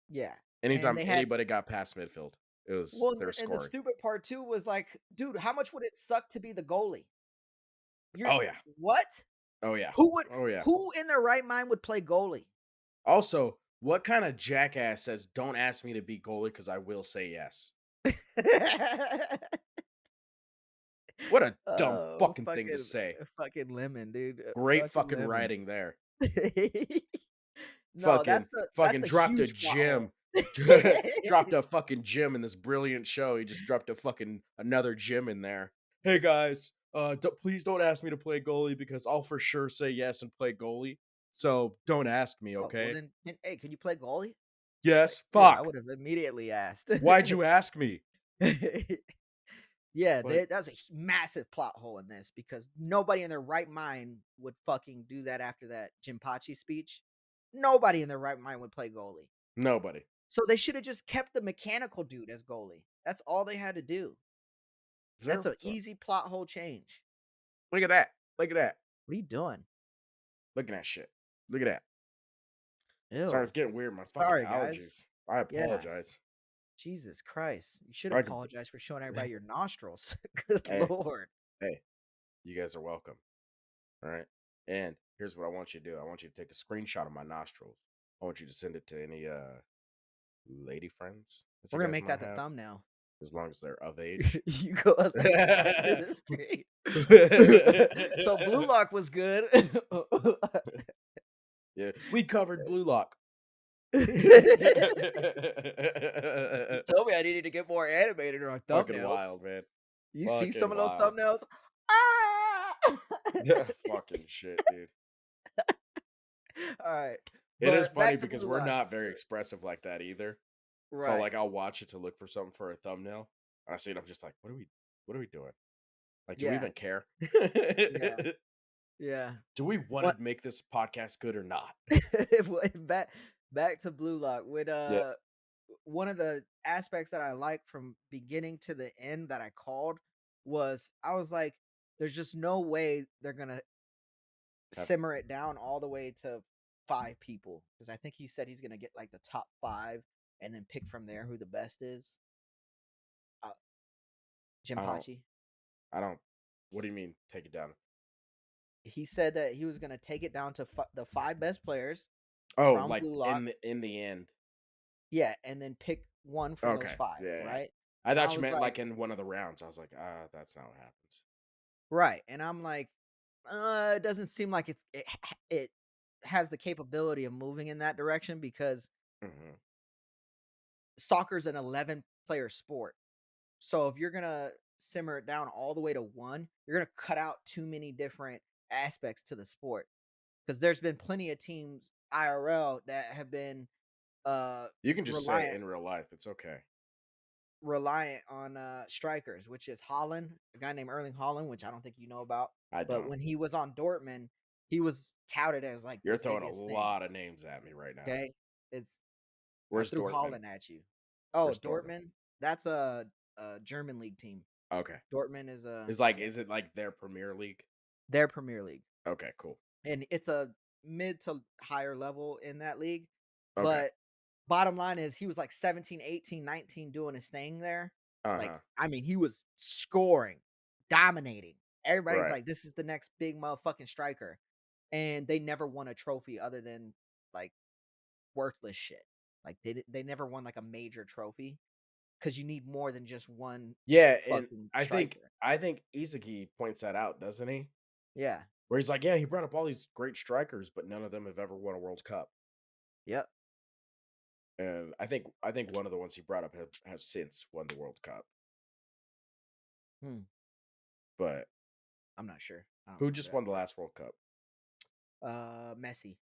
Yeah. And Anytime they had anybody got past midfield, well, they were and the scoring. stupid part too was like, dude, how much would it suck to be the goalie? You're Oh yeah. what? Oh yeah. Who would Oh yeah. who in their right mind would play goalie? Also, what kind of jackass says, "Don't ask me to be goalie because I will say yes"? What a dumb Oh, fucking thing to say. fucking lemon, dude. Great Fucking fucking lemon. writing there. No, Fucking that's fucking the dropped a huge plot gem. hole. Dropped a fucking gem in this brilliant show. He just dropped a fucking another gem in there. Hey guys, please don't ask me to play goalie because I'll for sure say yes and play goalie. So don't ask me, Oh, well okay? then, hey, can you play goalie? Like, Yes, yeah, I fuck. would have immediately asked. Why'd you ask me? Yeah, Like, that's a massive plot hole in this because nobody in their right mind would fucking do that after that jinpachi speech. Nobody in their right mind would play goalie. nobody. So they should have just kept the mechanical dude as goalie. That's all they had to do. Is That's there, an easy plot hole change. look at that. Look at that. What are you doing? Look at that shit. Look at that. Sorry, Ew. it's getting weird. My fucking Sorry, guys. allergies. I Yeah. apologize. Jesus Christ. You should I can. apologize for showing everybody your nostrils. Good Hey, Lord. hey, you guys are welcome. All right. And here's what I want you to do. I want you to take a screenshot of my nostrils. I want you to send it to any lady friends that We're you gonna guys make might that the have, thumbnail. as long as they're of age. You go on that to the screen. So Blue Lock was good. Yeah, we covered BlueLock. You told me I needed to get more animated on Fucking thumbnails. wild, man. You see some Fucking of those wild. thumbnails? Ah! Fucking shit, dude. All right. It is But funny back to because Blue we're Lock. not very expressive like that either. So Right. like I'll watch it to look for something for a thumbnail. I see it, I'm just like, what are we doing? Like, do we Yeah. even care? Yeah. Yeah. Do we want What to make this podcast good or not? back to Blue Lock with Yeah. one of the aspects that I like from beginning to the end that I called was I was like, there's just no way they're gonna Have- simmer it down all the way to 5 people because I think he said he's gonna get like the top 5 and then pick from there who the best is. Uh, I don't. Jinpachi. I don't. What do you mean? Take it down. He said that he was gonna take it down to the 5 best players Oh, from like Blue Lock. in the end. Yeah, and then pick one from those Okay. 5, Yeah. right? I And I thought you was meant like, like in one of the rounds. I was like, that's not what happens. right, and I'm like, it doesn't seem like it has the capability of moving in that direction because Hmm. soccer's an 11-player sport. So if you're gonna simmer it down all the way to 1, you're gonna cut out too many different aspects to the sport. Because there's been plenty of teams IRL that have been You can just say it reliant in real life. It's okay. reliant on strikers, which is Holland, a guy named Erling Holland, which I don't think you know about. I But don't. when he was on Dortmund, he was touted as like the You're throwing a biggest thing. lot of names at me right now. Okay, it's I Where's threw Dortmund? Holland at you. Oh, Where's Dortmund? Dortmund, that's a German league team. Okay. Dortmund is Is it like their Premier League? their Premier League, Okay, cool. and it's a mid to higher level in that league. Okay. But bottom line is he was like 17, 18, 19 doing his thing there. Like, Uh-huh. I mean, he was scoring, dominating. Everybody's Right. like, this is the next big motherfucking striker. And they never won a trophy other than like worthless shit. Like they never won like a major trophy because you need more than just one Yeah, and fucking I think striker. I think Izaki points that out, doesn't he? Yeah. Where he's like, "Yeah, he brought up all these great strikers, but none of them have ever won a World Cup." Yep. And I think one of the ones he brought up have since won the World Cup. Hmm. But I'm not sure. I don't who remember just that won the part. last World Cup? Messi.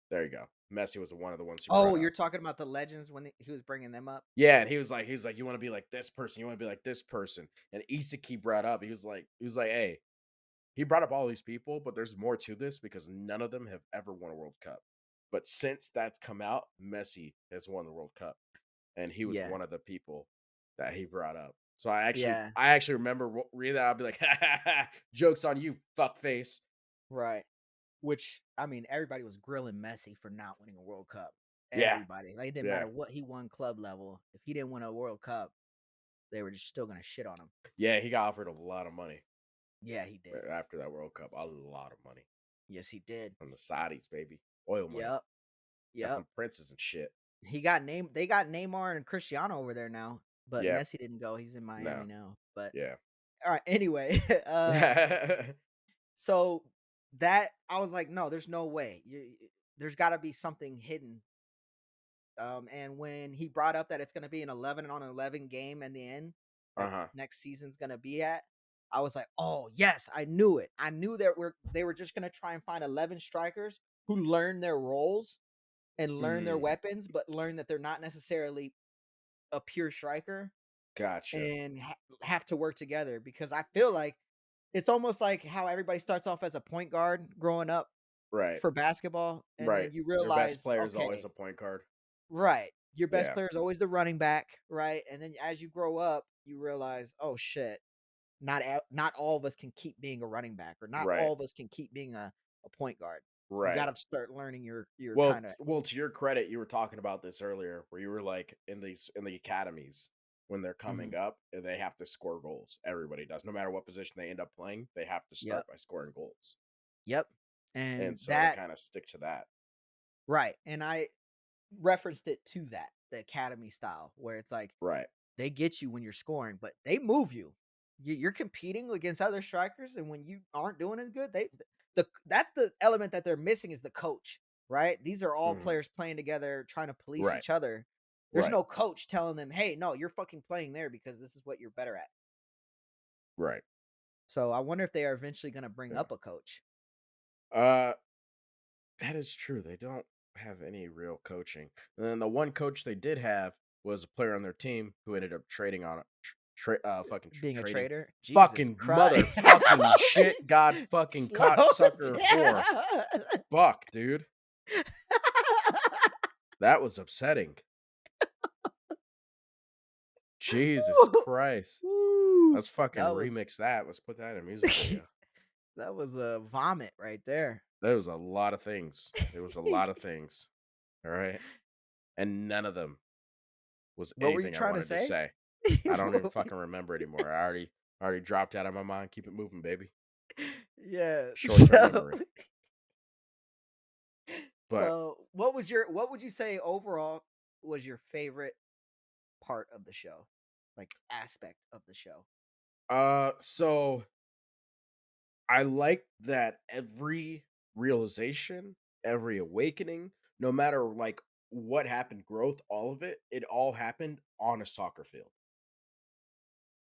There you go. Messi was one of the ones he Oh, brought you're up. talking about the legends when he was bringing them up? Yeah, and he was like, you want to be like this person, you want to be like this person. And Isaki brought up, he was like, hey, he brought up all these people, but there's more to this because none of them have ever won a World Cup. But since that's come out, Messi has won the World Cup, and he was Yeah. one of the people that he brought up. So I actually, Yeah. I actually remember reading that. I'll be like, ha, ha, ha, jokes on you, fuck face. Right. Which I mean, everybody was grilling Messi for not winning a World Cup. Yeah, Everybody. Like it didn't yeah, matter what he won club level. If he didn't win a World Cup, they were just still gonna shit on him. yeah. He got offered a lot of money Yeah, he did. after that World Cup. A lot of money Yes, he did. from the Saudis, baby, oil money. Yep. Got Yep. them princes and shit. They got Neymar and Cristiano over there now, but Yeah, Messi didn't go. He's in no, Miami now. But yeah, all right, anyway, so that I was like, no, there's no way. There's got to be something hidden. And when he brought up that it's going to be an 11 on 11 game in the end, uh that huh, next season's going to be at, I was like, oh yes, I knew it. I knew that they were just going to try and find 11 strikers who learn their roles and learn their mm, weapons, but learn that they're not necessarily a pure striker gotcha. and have to work together because I feel like it's almost like how everybody starts off as a point guard growing up Right, for basketball, and right. then you Your best realize, player is always okay, a point guard. right, your best Yeah, player is always the running back, right? And then as you grow up, you realize, oh shit, not all of us can keep being a running back, or not right, all of us can keep being a point guard. You got right. to start learning your Well, kind of. to your credit, you were talking about this earlier, where you were like in the academies when they're coming Mhm. up, they have to score goals. Everybody does, no matter what position they end up playing. They have to Yep. start by scoring goals, Yep. and And so they that kind of stick to that. right. And I referenced it to that, the academy style, where it's like Right. they get you when you're scoring, but they move you. You're competing against other strikers, and when you aren't doing as good, that's the element that they're missing is the coach, right? These are all Hmm. players playing together, trying to police Right. each other. There's Right. no coach telling them, "Hey, no, you're fucking playing there because this is what you're better at." Right. So I wonder if they are eventually going to bring Yeah. up a coach. Uh, that is true. They don't have any real coaching. And then the one coach they did have was a player on their team who ended up trading on it. Being a Trading. traitor, Jesus Fucking Christ! motherfucking shit, god fucking Slow cocksucker whore. down. Fuck, dude. That was upsetting. Jesus Christ. Woo. Let's fucking That was remix that. Let's put that in a music video. that was a vomit right there. There was a lot of things. There was a lot of things. All right. And none of them was What were you anything I trying to wanted to say? say. I don't even fucking remember anymore. I already dropped out of my mind. Keep it moving, baby. Yeah. Short term memory. But What would you say overall was your favorite part of the show? Like aspect of the show? so I like that every realization, every awakening, no matter like what happened, growth, all of it, it all happened on a soccer field.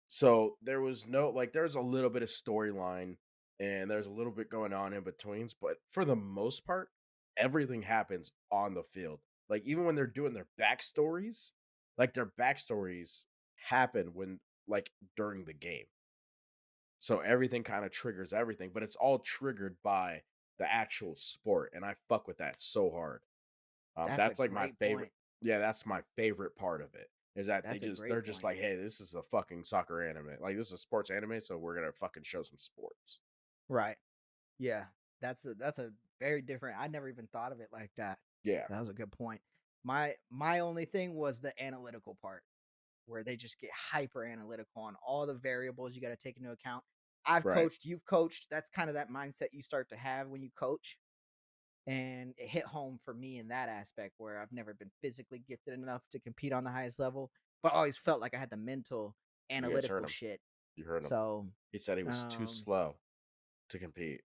So there was no like there's a little bit of storyline and there's a little bit going on in betweens, but for the most part, everything happens on the field. Like even when they're doing their backstories happen when like during the game. So everything kind of triggers everything, but it's all triggered by the actual sport, and I fuck with that so hard. That's a That's like my great favorite. point. Yeah, that's my favorite part of it. Is that That's a they're great just point. like, hey, this is a fucking soccer anime. Like this is a sports anime, so we're gonna fucking show some sports. Right. Yeah. That's a Very different. I never even thought of it like that. Yeah, That was a good point. My only thing was the analytical part where they just get hyper analytical on all the variables you got to take into account. I've right. coached, you've coached. That's kind of that mindset you start to have when you coach. And it hit home for me in that aspect where I've never been physically gifted enough to compete on the highest level, but always felt like I had the mental You guys heard analytical him. shit. You heard him. So, He said he was too um, slow to compete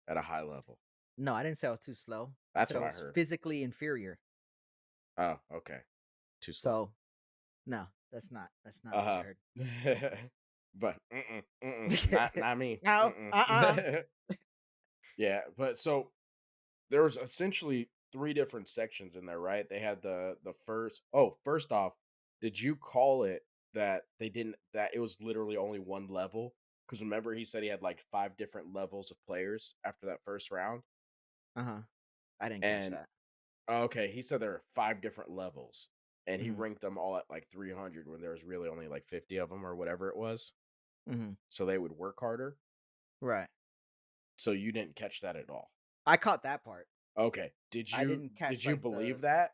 at a high level. no, I didn't say I was too slow. I That's said I what I was heard. physically inferior. Oh, okay. Too slow. So, no, that's not what you Uh-huh. heard. But not me. No, Yeah, but so there was essentially 3 different sections in there, right? They had the first oh, first off, did you call it that they didn't that it was literally only 1 level? Because remember he said he had, like, 5 different levels of players after that first round? uh-huh. I didn't catch And that. oh, okay, he said there are 5 different levels, and he Mhm, ranked them all at, like, 300 when there was really only, like, 50 of them or whatever it was, mhm. so they would work harder. Right. So you didn't catch that at all? I caught that part. Okay. I didn't catch, Did you like, believe the that?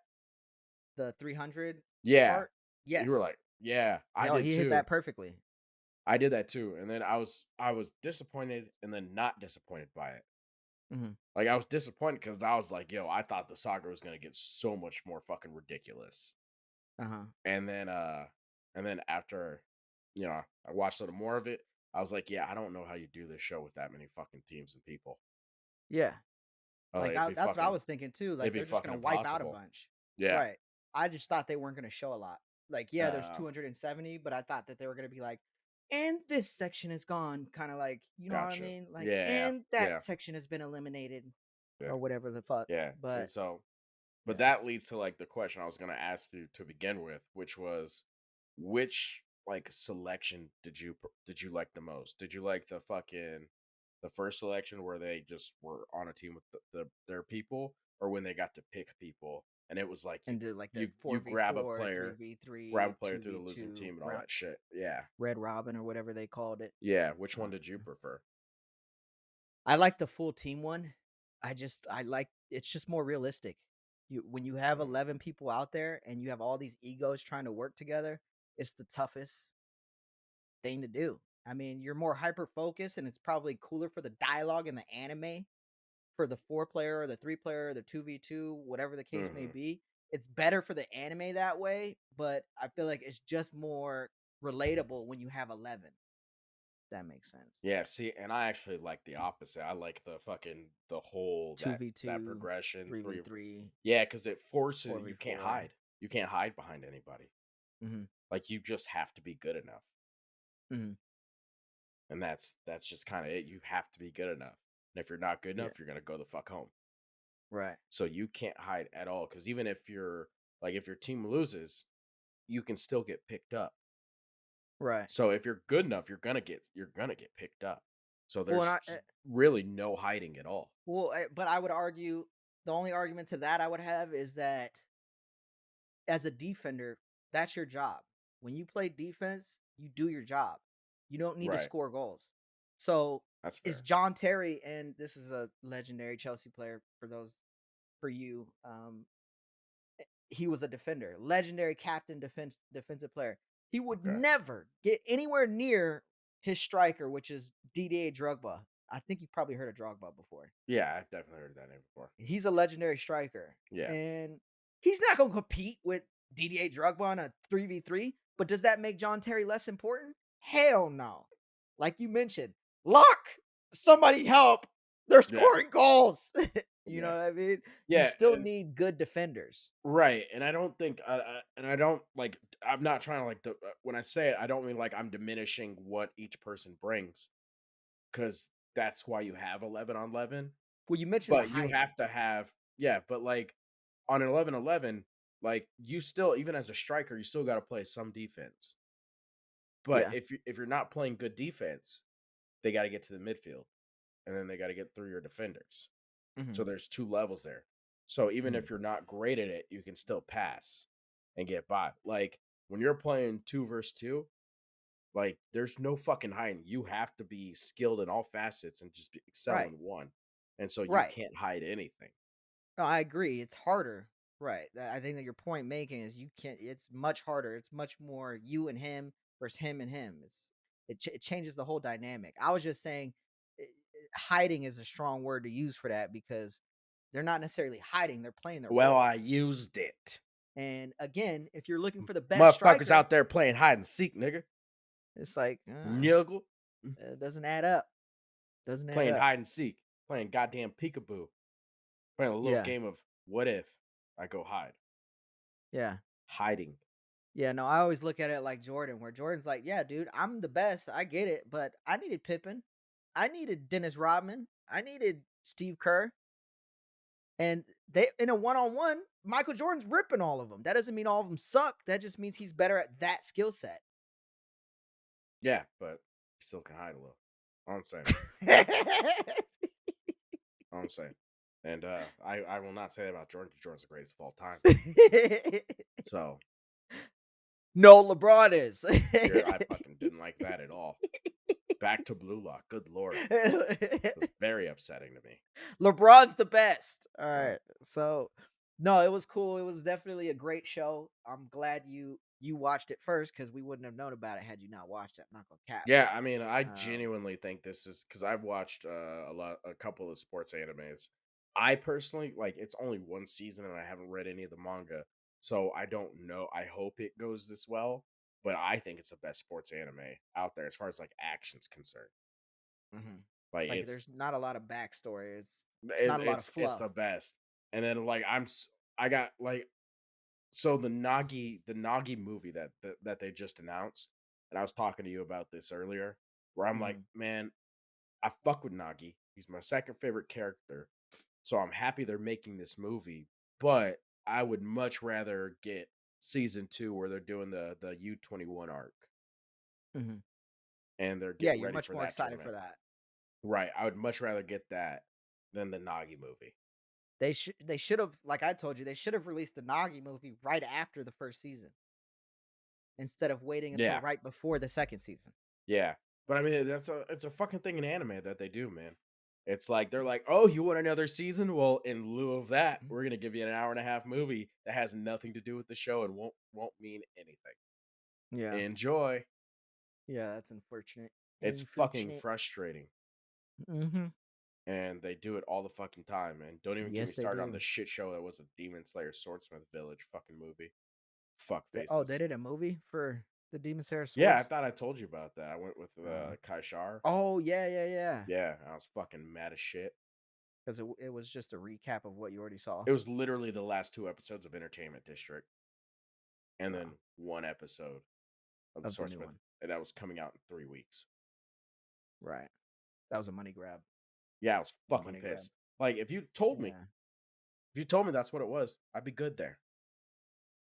300 Yeah. part. You were Yes. like, "Yeah, I Yo, did he hit too." that perfectly. I did that too, and then I was disappointed and then not disappointed by it. Mhm. Like, I was disappointed because I was like, "Yo, I thought the saga was gonna get so much more fucking ridiculous." Uh-huh. And then, after, I watched a little more of it, I was like, "Yeah, I don't know how you do this show with that many fucking teams and people." Yeah. Like, That's what I was thinking too, it'd like, be they're just fucking gonna wipe out a impossible. bunch. Yeah. Right. I just thought they weren't gonna show a lot. Like, yeah, there's Um, 270, but I thought that they were gonna be like, "And this section is gone," kinda like, you know what I gotcha. mean? Like, Yeah, "And that yeah, section has been eliminated," yeah, or whatever the fuck, yeah, and but so but yeah. that leads to, like, the question I was gonna ask you to begin with, which was, which, like, selection did you like the most? Did you like the first selection where they just were on a team with their people, or when they got to pick people, and it was like And do, like, the you4v4, 3v3, grab a player through the losing 2v2, team and all that shit. Yeah. Red Robin or whatever they called it. Yeah, which one Uh, did you prefer? I like the full team one. I like it's just more realistic. You when you have Mm, 11 people out there and you have all these egos trying to work together, it's the toughest thing to do. I mean, you're more hyper focused and it's probably cooler for the dialogue in the anime for the 4 player or the 3 player or the 2v2, whatever the case may mhm. be. It's better for the anime that way, but I feel like it's just more relatable when you have 11. That makes sense. Yeah, see, and I actually like the opposite. I like the whole that 2v2, progression 3 3v3, yeah, because it forces you can't 4v4. hide. You can't hide behind anybody. Mhm. Like, you just have to be good enough, Mhm. and that's just kinda it. You have to be good enough, and if you're not good Yeah. enough, you're gonna go the fuck home. Right. So you can't hide at all. Because even if if your team loses, you can still get picked up. Right. So if you're good enough, you're gonna get picked up. So Well, and there's really no hiding at all. but I would argue the only argument to that I would have is that as a defender, that's your job. When you play defense, you do your job. You don't need to Right. score goals. So That's it's fair. John Terry, and this is a legendary Chelsea player for you. He was a defender, legendary captain, defensive player. He would Okay. never get anywhere near his striker, which is Didier Drogba. I think you probably heard of Drogba before. Yeah, I've definitely heard that name before. He's a legendary striker, Yeah. and he's not going to compete with Didier Drogba on a 3v3. But does that make John Terry less important? Hell no. Like you mentioned, lock somebody help. They're Yeah. scoring goals. You know Yeah. what I mean? You Yeah, still and need good defenders. right, and I don't think and I don't like I'm not trying to when I say it, I don't mean like I'm diminishing what each person brings cuz that's why you have 11 on 11, Well, you mentioned the but you hiding. have to have yeah, but like on an 11-11, like you still even as a striker, you still got to play some defense. But Yeah. if you're not playing good defense, they got to get to the midfield and then they got to get through your defenders. So Mhm, there's 2 levels there. So even mhm. if you're not great at it, you can still pass and get by. Like when you're playing 2 versus 2, like there's no fucking hiding. You have to be skilled in all facets and just excel Right. in one. and so you Right. can't hide anything. No, I agree. It's harder. Right. I think that your point making is you can't. It's much harder. It's much more you and him versus him and him. It changes the whole dynamic. I was just saying, hiding is a strong word to use for that because they're not necessarily hiding. They're playing their Well, role. I used it. And again, if you're looking for the best Motherfuckers striker, out there playing hide and seek, nigga. it's like Nigga. it doesn't add up. Doesn't add Playing up. hide and seek. Playing goddamn peekaboo. Playing a little Yeah. game of what if I go hide. Yeah. Hiding. Yeah, no, I always look at it like Jordan, where Jordan's like, "Yeah, dude, I'm the best. I get it, but I needed Pippen, I needed Dennis Rodman, I needed Steve Kerr, and they in a one-on-one, Michael Jordan's ripping all of them. That doesn't mean all of them suck. That just means he's better at that skill set." Yeah, but you still can hide a little. All I'm saying. All I'm saying. And I will not say that about Jordan because Jordan's the greatest of all time. So No, LeBron is. I fucking didn't like that at all. Back to BlueLock. Good lord. It was very upsetting to me. LeBron's the best. All Uh, right. So no, it was cool. It was definitely a great show. I'm glad you watched it first because we wouldn't have known about it had you not watched it. I'm not gonna cap. Yeah, I mean, I Um, genuinely think this is because I've watched a couple of sports animes. I personally like it's only one season and I haven't read any of the manga, so I don't know. I hope it goes this well, but I think it's the best sports anime out there as far as like action's concerned. mhm. Like Like it's there's not a lot of backstory. It's not a lot of it's fluff. the best. And then like I got like so the Nagi movie that they just announced, and I was talking to you about this earlier, where I'm like, Mhm. man, I fuck with Nagi. He's my second favorite character. So I'm happy they're making this movie, but I would much rather get season 2 where they're doing the U21 arc Mhm. and they're Yeah, getting you're ready much for more that excited for tournament. that. Right. I would much rather get that than the Nagi movie. They should have, like I told you, they should have released the Nagi movie right after the first season instead of waiting until Yeah. right before the second season. Yeah. But I mean it's a fucking thing in anime that they do, man. It's like they're like, "Oh, you want another season? Well, in lieu of that, we're going to give you an hour and a half movie that has nothing to do with the show and won't mean anything." Yeah. Enjoy. Yeah, that's unfortunate. It's fucking Unfortunate. frustrating. Mhm. And they do it all the fucking time, man. Don't even get me Yes, they started on the do. shit show that was a Demon Slayer Swordsmith Village fucking movie. Fuck They faces. did a movie for the Demon Slayer Yeah, I Swords? thought I told you about that. I went with Kaishar. Oh, yeah, yeah, yeah. Yeah, I was fucking mad as shit. 'Cause it was just a recap of what you already saw. It was literally the last 2 episodes of Entertainment District and Oh, then 1 episode of the of the new Swordsmith, one. and that was coming out in 3 weeks. Right. That was a money grab. Yeah, I was A fucking money grab. pissed. Like Yeah. if you told me that's what it was, I'd be good there.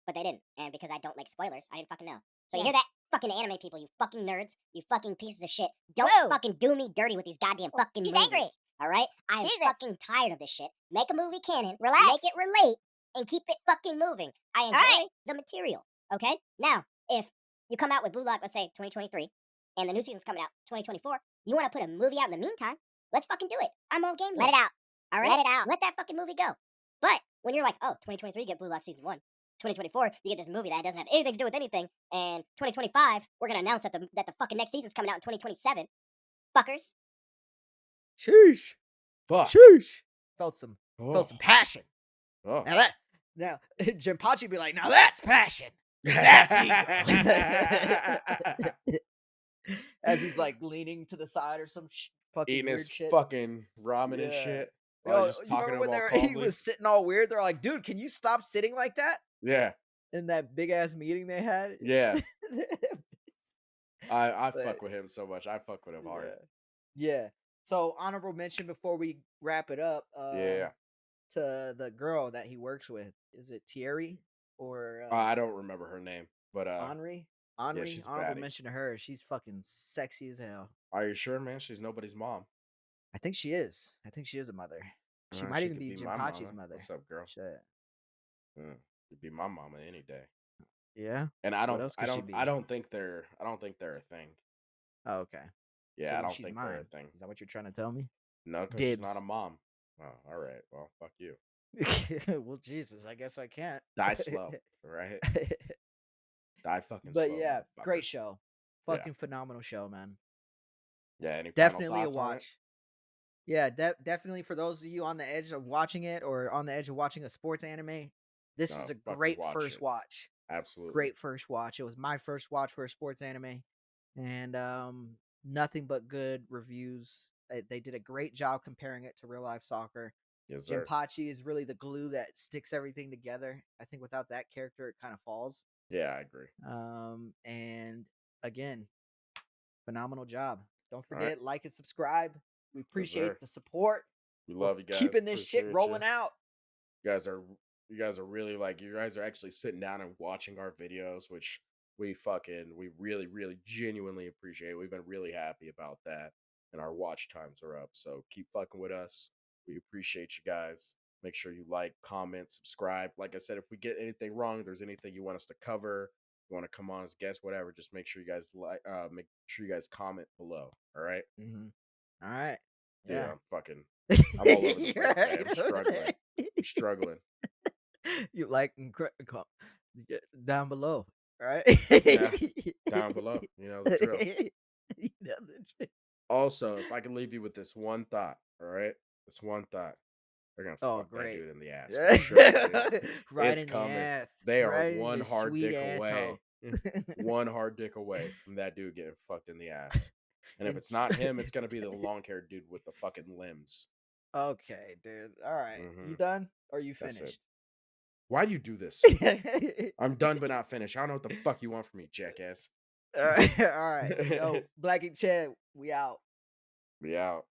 But they didn't. And because I don't like spoilers, I didn't fucking know. So you Yeah. hear that? Fucking anime people, you fucking nerds, you fucking pieces of shit. Don't Whoa. fucking do me dirty with these goddamn fucking He's movies. angry. All right? I'm Jesus. fucking tired of this shit. Make a movie canon, Relax. make it relate, and keep it fucking moving. I enjoy right. the material. Okay? Now, if you come out with BlueLock, let's say 2023, and the new season's coming out 2024, you want to put a movie out in the meantime? Let's fucking do it. I'm all game. Let with it out. All right? Let it out. Let that fucking movie go. But when you're like, oh, 2023, get BlueLock season 1. 2024, you get this movie that doesn't have anything to do with anything, and 2025, we're gonna announce that the fucking next season's coming out in 2027. Fuckers. Sheesh. Fuck. Sheesh. Felt some Oh. passion. Oh. Now Jinpachi be like, now that's passion. That's ego. As he's like leaning to the side or some fucking Eating weird his shit. fucking ramen and Yeah. shit. While Yo, he's just you talking to remember him all when he calmly. was sitting all weird? They're like, dude, can you stop sitting like that? Yeah. In that big ass meeting they had. Yeah. I But, fuck with him so much. I fuck with him hard. yeah. So honorable mention before we wrap it up. Yeah. To the girl that he works with. Is it Thierry or I don't remember her name, but Henri? yeah, Henri. she's Honorable baddie. mention to her. She's fucking sexy as hell. Are you sure, man? She's nobody's mom. I think she is. I think she is a mother. She might She even could be my Jinpachi's mama. mother. What's up, girl? Shit. Could be my mama any day. Yeah. And What else could she be? I don't think they're a thing. Oh, okay. Yeah, So I then don't she's think they're a mine. thing. Is that what you're trying to tell me? No, because she's not Dibs. a mom. Oh, all right. Well, fuck you. Well, Jesus, I guess I can't. Die slow, all right? Die fucking But slow, yeah, motherfucker. great show. Yeah. Fucking phenomenal show, man. Yeah. Any final Definitely a thoughts on it? watch. Yeah, definitely for those of you on the edge of watching it or on the edge of watching a sports anime, this is No, a fucking great watch first it. watch. Absolutely. Great first watch. It was my first watch for a sports anime, and nothing but good reviews. They did a great job comparing it to real life soccer. Yes, sir. Jinpachi is really the glue that sticks everything together. I think without that character, it kind of falls. Yeah, I agree. And again, phenomenal job. Don't All right. forget, like and subscribe. We Yes, sir. appreciate the support. We We're love you guys. keeping this shit Appreciate you. rolling out. You guys are you guys are really like you guys are actually sitting down and watching our videos, which we really genuinely appreciate. We've been really happy about that, and our watch times are up. So keep fucking with us. We appreciate you guys. Make sure you like, comment, subscribe. Like I said, if we get anything wrong, if there's anything you want us to cover, you want to come on as guests, whatever, just make sure you guys make sure you guys comment below. All right, All right. dude. Yeah. I'm all over the You're place today. right I'm over struggling. there. I'm struggling. You like and down below, right? Yeah, down below. You know the drill. You know the drill. Also, if I can leave you with this one thought, all right? This one thought. They're gonna Oh, fuck that great. dude in the ass for sure, dude. Right It's in the coming. ass. They are Right in one the hard sweet dick asshole. away. One hard dick away from that dude getting fucked in the ass. And if And it's not him, it's gonna be the long haired dude with the fucking limbs. okay, dude. All right. Mm-hmm. You done? Or you That's it. finished? Why do you do this? I'm done but not finished. I don't know what the fuck you want from me, jackass. All right. All right. Yo, Black and Chad, we out. Be out.